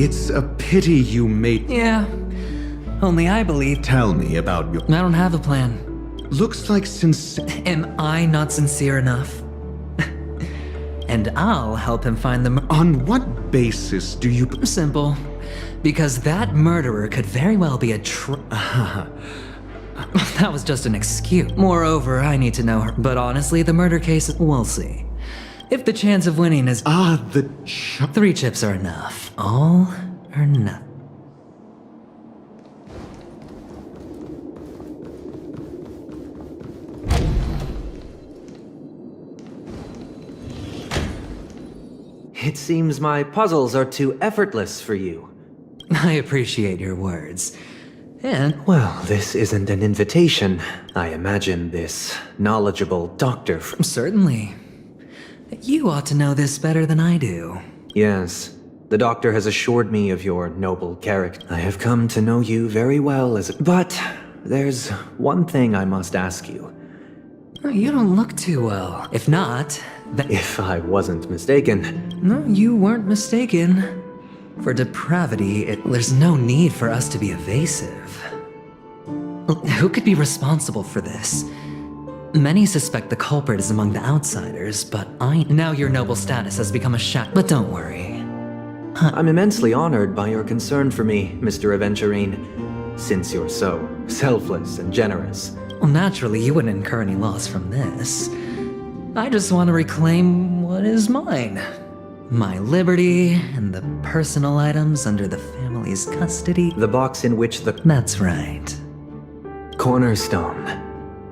It's a pity you made. Yeah. Only I believe. Tell me about your. I don't have a plan. Looks like sincere. Am I not sincere enough? And I'll help him find the. On what basis do you. Simple. Because that murderer could very well be a That was just an excuse. Moreover, I need to know her. But honestly, the murder case, we'll see. If the chance of winning is... the 3 chips are enough. All or nothing. It seems my puzzles are too effortless for you. I appreciate your words. And... Well, this isn't an invitation. I imagine this knowledgeable doctor from... Certainly. You ought to know this better than I do. Yes. The doctor has assured me of your noble character. I have come to know you very well as a... But there's one thing I must ask you. You don't look too well. If not, then... If I wasn't mistaken. No, you weren't mistaken. For depravity, there's no need for us to be evasive. Who could be responsible for this? Many suspect the culprit is among the outsiders, but now your noble status has become a But don't worry. I'm immensely honored by your concern for me, Mr. Aventurine, since you're so selfless and generous. Well, naturally, you wouldn't incur any loss from this. I just want to reclaim what is mine. My liberty and the personal items under the family's custody. The box in which the... That's right. Cornerstone.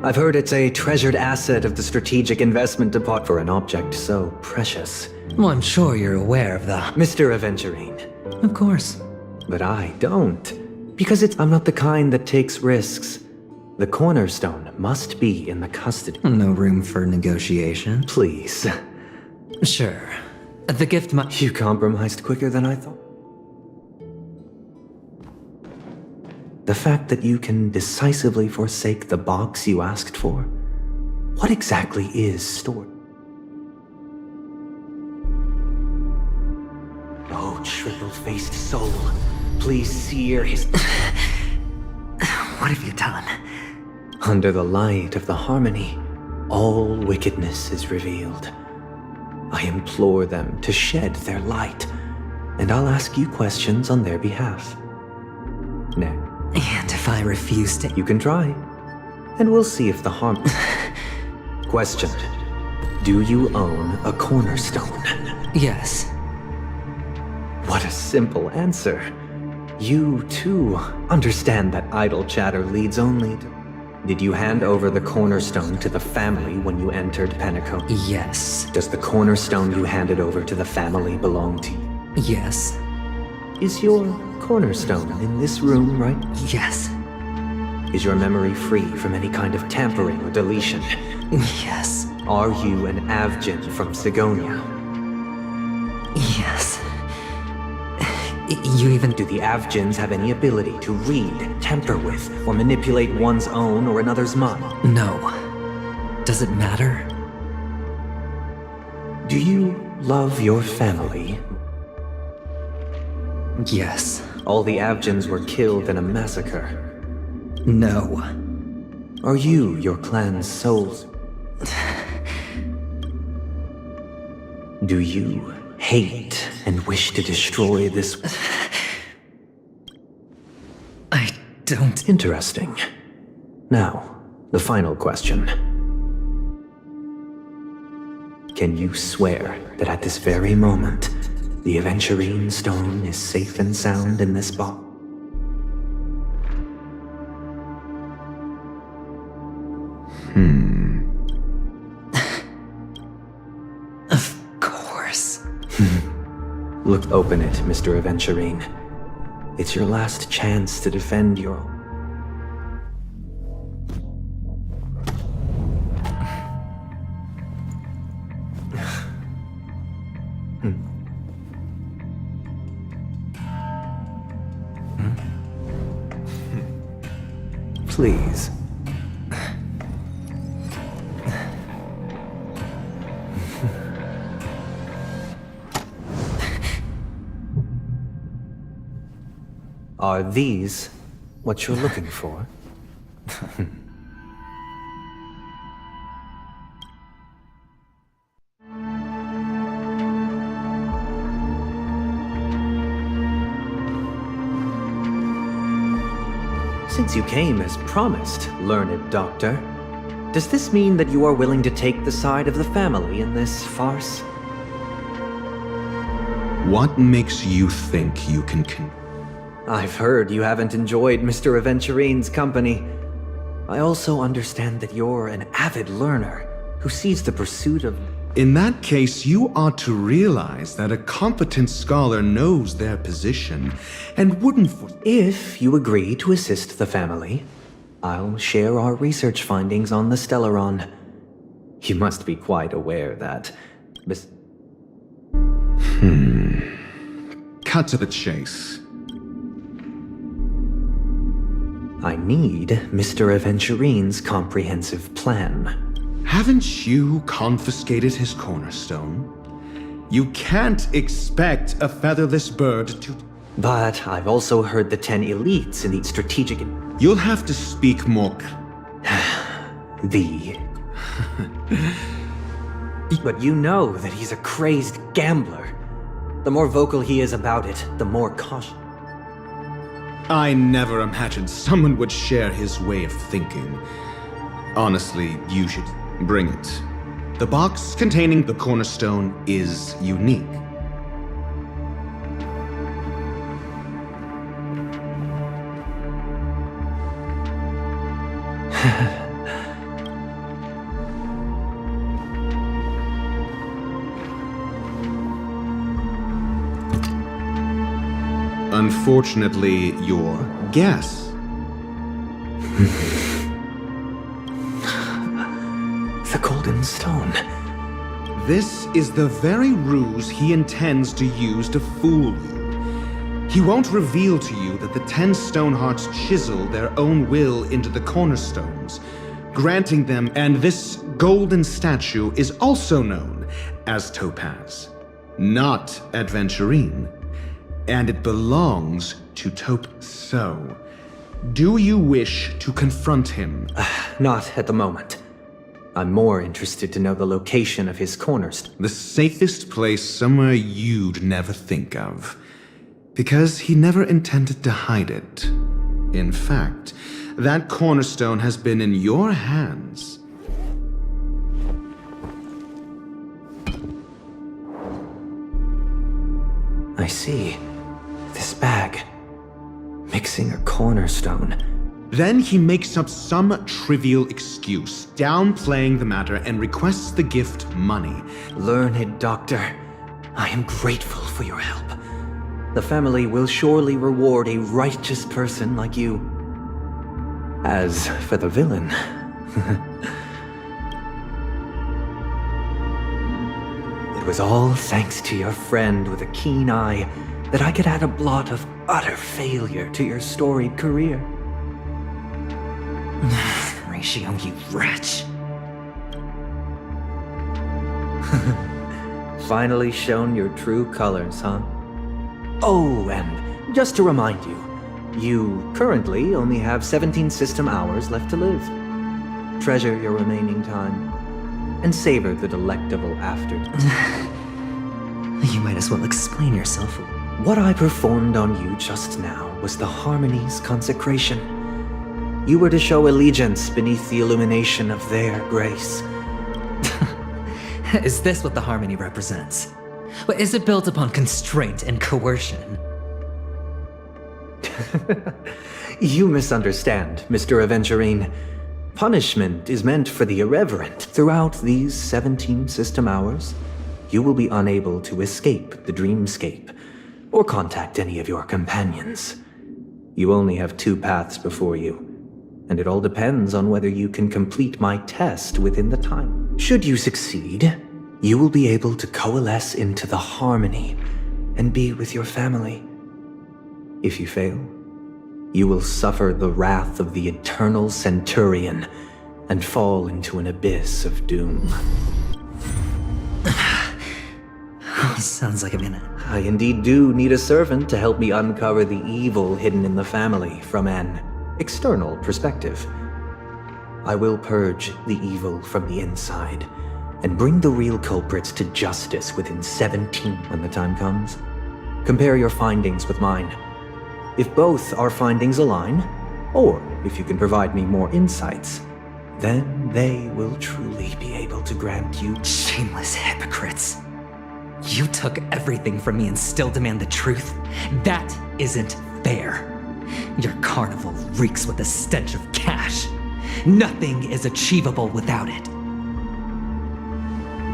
I've heard it's a treasured asset of the strategic investment department for an object so precious. Well, I'm sure you're aware of the... Mr. Aventurine. Of course. But I don't. Because I'm not the kind that takes risks. The cornerstone must be in the custody. No room for negotiation. Please. Sure. The gift might... You compromised quicker than I thought. The fact that you can decisively forsake the box you asked for. What exactly is stored? Oh, triple-faced soul. Please sear his... What have you done? Under the light of the harmony, all wickedness is revealed. I implore them to shed their light, and I'll ask you questions on their behalf. Now, and if I refuse to... You can try, and we'll see if the harm... Question. Do you own a cornerstone? Yes. What a simple answer. You, too, understand that idle chatter leads only to... Did you hand over the cornerstone to the family when you entered Penacony? Yes. Does the cornerstone you handed over to the family belong to you? Yes. Is your cornerstone in this room, right? Yes. Is your memory free from any kind of tampering or deletion? Yes. Are you an Avgin from Sigonia? Yes. You even... Do the Avgins have any ability to read, tamper with, or manipulate one's own or another's mind? No. Does it matter? Do you love your family? Yes. All the Avgins were killed in a massacre. No. Are you your clan's souls? Do you hate and wish to destroy this? I don't. Interesting. Now, the final question. Can you swear that at this very moment, the Aventurine Stone is safe and sound in this box? Of course. Look, open it, Mr. Aventurine. It's your last chance to defend your... Please. Are these what you're looking for? Since you came as promised, learned doctor, does this mean that you are willing to take the side of the family in this farce? What makes you think you can I've heard you haven't enjoyed Mr. Aventurine's company. I also understand that you're an avid learner who sees the pursuit of... In that case, you ought to realize that a competent scholar knows their position and wouldn't... If you agree to assist the family, I'll share our research findings on the Stellaron. You must be quite aware that... Cut to the chase. I need Mr. Aventurine's comprehensive plan. Haven't you confiscated his cornerstone? You can't expect a featherless bird to... But I've also heard the 10 elites in the strategic... You'll have to speak more... But you know that he's a crazed gambler. The more vocal he is about it, the more caution... I never imagined someone would share his way of thinking. Honestly, you should bring it. The box containing the cornerstone is unique. Unfortunately, your guess. The Golden Stone. This is the very ruse he intends to use to fool you. He won't reveal to you that the 10 Stonehearts chisel their own will into the cornerstones, granting them, and this golden statue is also known as Topaz, not Adventurine. And it belongs to So, do you wish to confront him? Not at the moment. I'm more interested to know the location of his cornerstone. The safest place somewhere you'd never think of. Because he never intended to hide it. In fact, that cornerstone has been in your hands. I see. This bag. Mixing a cornerstone. Then he makes up some trivial excuse, downplaying the matter and requests the gift money. Learned doctor, I am grateful for your help. The family will surely reward a righteous person like you. As for the villain... It was all thanks to your friend with a keen eye that I could add a blot of utter failure to your storied career. Ratio, you wretch. Finally shown your true colors, huh? Oh, and just to remind you, you currently only have 17 system hours left to live. Treasure your remaining time, and savor the delectable after. You might as well explain yourself. What I performed on you just now was the Harmony's consecration. You were to show allegiance beneath the illumination of their grace. Is this what the Harmony represents? But is it built upon constraint and coercion? You misunderstand, Mr. Aventurine. Punishment is meant for the irreverent. Throughout these 17 system hours, you will be unable to escape the dreamscape or contact any of your companions. You only have 2 paths before you, and it all depends on whether you can complete my test within the time. Should you succeed, you will be able to coalesce into the Harmony and be with your family. If you fail, you will suffer the wrath of the Eternal Centurion and fall into an abyss of doom. Sounds like I indeed do need a servant to help me uncover the evil hidden in the family from an external perspective. I will purge the evil from the inside and bring the real culprits to justice within 17 when the time comes. Compare your findings with mine. If both our findings align, or if you can provide me more insights, then they will truly be able to grant you— Shameless hypocrites. You took everything from me and still demand the truth? That isn't fair. Your carnival reeks with the stench of cash. Nothing is achievable without it.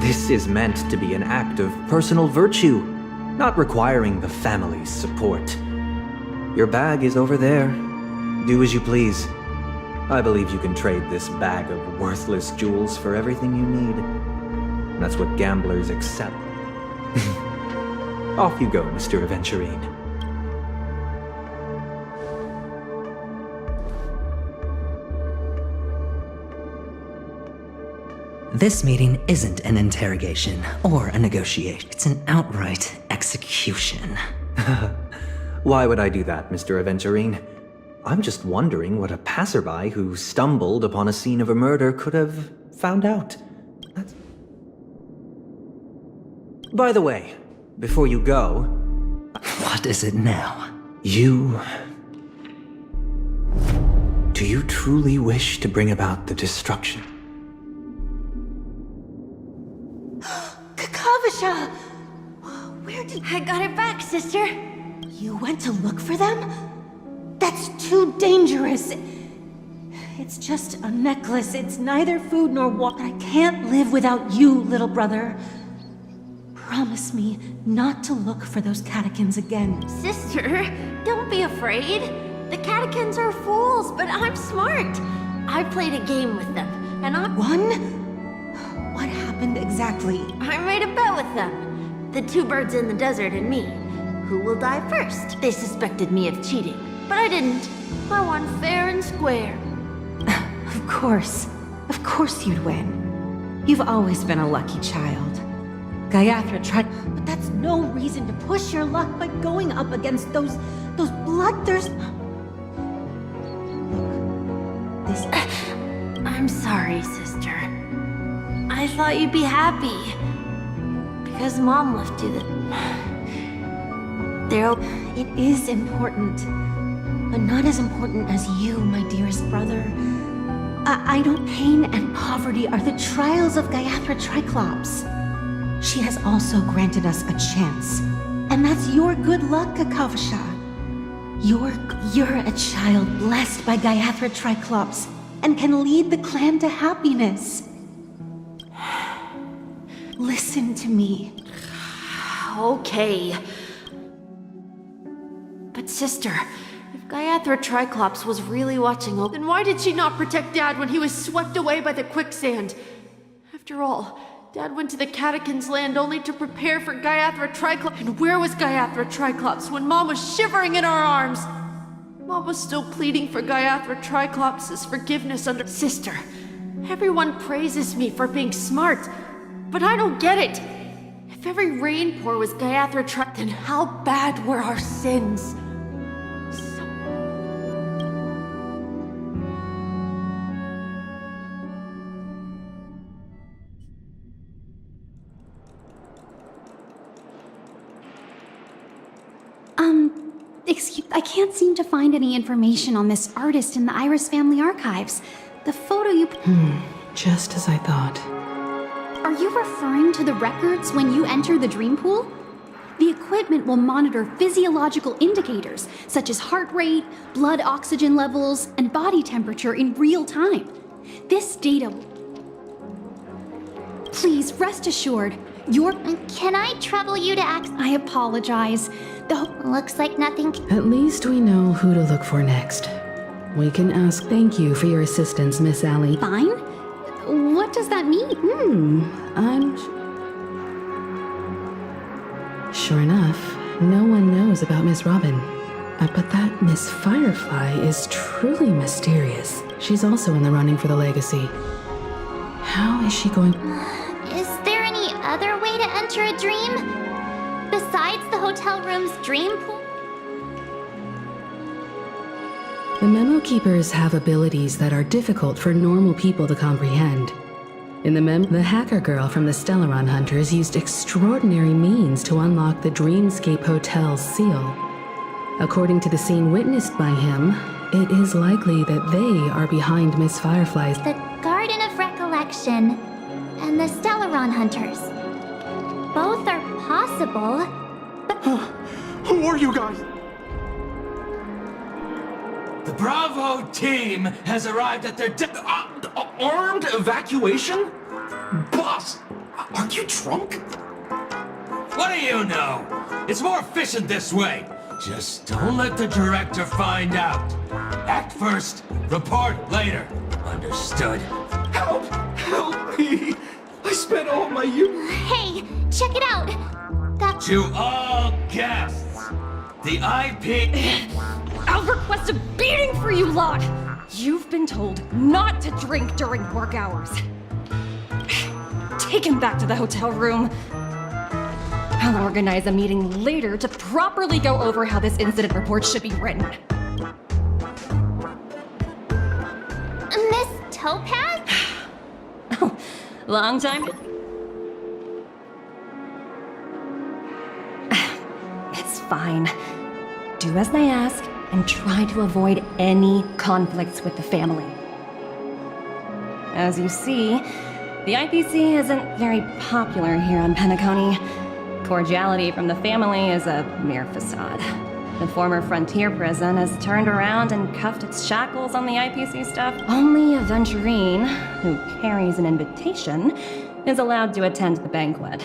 This is meant to be an act of personal virtue, not requiring the family's support. Your bag is over there. Do as you please. I believe you can trade this bag of worthless jewels for everything you need. That's what gamblers accept. Off you go, Mr. Aventurine. This meeting isn't an interrogation or a negotiation. It's an outright execution. Why would I do that, Mr. Aventurine? I'm just wondering what a passerby who stumbled upon a scene of a murder could have found out. By the way, before you go— What is it now? Do you truly wish to bring about the destruction? Kakavasha! Where did... I got it back, sister. You went to look for them? That's too dangerous. It's just a necklace. It's neither food nor water. I can't live without you, little brother. Promise me not to look for those catechins again. Sister, don't be afraid. The catechins are fools, but I'm smart. I played a game with them, and I won? What happened exactly? I made a bet with them. The 2 birds in the desert and me. Who will die first? They suspected me of cheating, but I didn't. I won fair and square. Of course you'd win. You've always been a lucky child. Gayatri tried, but that's no reason to push your luck by going up against those bloodthirst... Look, this... I'm sorry, sister. I thought you'd be happy. Because Mom left you It is important, but not as important as you, my dearest brother. I know pain and poverty are the trials of Gayatri Triclops. She has also granted us a chance, and that's your good luck, Kakavasha. You're a child blessed by Gayatri Triclops and can lead the clan to happiness. Listen to me. Okay. But sister, if Gayatri Triclops was really watching over, then why did she not protect Dad when he was swept away by the quicksand? After all, Dad went to the Catechins' land only to prepare for Gayatri Triclops. And where was Gayatri Triclops when Mom was shivering in our arms? Mom was still pleading for Gayatri Triclops' forgiveness under— Sister, everyone praises me for being smart, but I don't get it. If every rainpour was Gayatri Triclops, then how bad were our sins? I can't seem to find any information on this artist in the Iris family archives. The photo you— Just as I thought. Are you referring to the records when you enter the dream pool? The equipment will monitor physiological indicators such as heart rate, blood oxygen levels, and body temperature in real time. This data... Please rest assured, your... Can I trouble you to act? I apologize. Looks like nothing... At least we know who to look for next. We can ask thank you for your assistance, Miss Allie. Fine? What does that mean? Sure enough, no one knows about Miss Robin. But that Miss Firefly is truly mysterious. She's also in the running for the legacy. How is she going... Is there any other way to enter a dream? Besides the hotel room's dream pool? The Memo Keepers have abilities that are difficult for normal people to comprehend. In the hacker girl from the Stellaron Hunters used extraordinary means to unlock the Dreamscape Hotel's seal. According to the scene witnessed by him, it is likely that they are behind Miss Firefly's... The Garden of Recollection and the Stellaron Hunters. Both are possible, but... Who are you guys? The Bravo team has arrived at their armed evacuation? Boss, are you drunk? What do you know? It's more efficient this way. Just don't let the director find out. Act first, report later. Understood? Help! Help me! I spent all my youth... Hey, check it out! To all guests, the IP... I'll request a beating for you lot! You've been told not to drink during work hours. Take him back to the hotel room. I'll organize a meeting later to properly go over how this incident report should be written. Miss Topaz? Oh, long time? It's fine. Do as they ask and try to avoid any conflicts with the family. As you see, the IPC isn't very popular here on Penacony. Cordiality from the family is a mere facade. The former frontier prison has turned around and cuffed its shackles on the IPC stuff. Only a Venturine, who carries an invitation, is allowed to attend the banquet.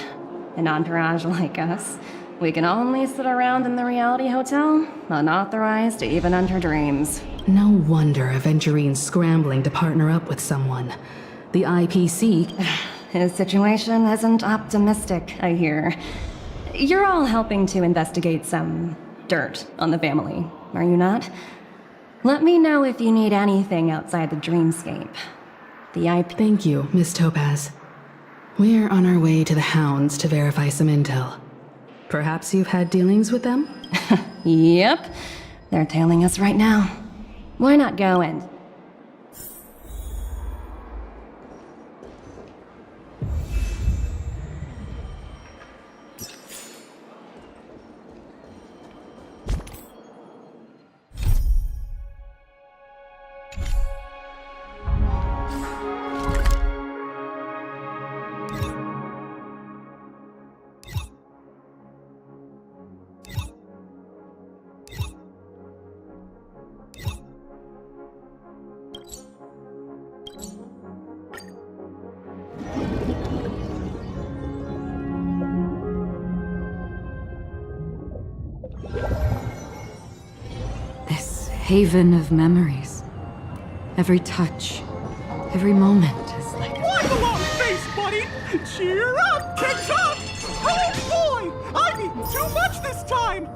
An entourage like us, we can only sit around in the reality hotel, unauthorized to even enter dreams. No wonder a Venturine's scrambling to partner up with someone. The IPC... His situation isn't optimistic, I hear. You're all helping to investigate some dirt on the family, are you not? Let me know if you need anything outside the dreamscape. Thank you, Miss Topaz. We're on our way to the Hounds to verify some intel. Perhaps you've had dealings with them? Yep. They're tailing us right now. Why not go and... Haven of memories. Every touch, every moment is like... Wipe along face, buddy! Cheer up, TikTok! Oh boy! I've eaten too much this time!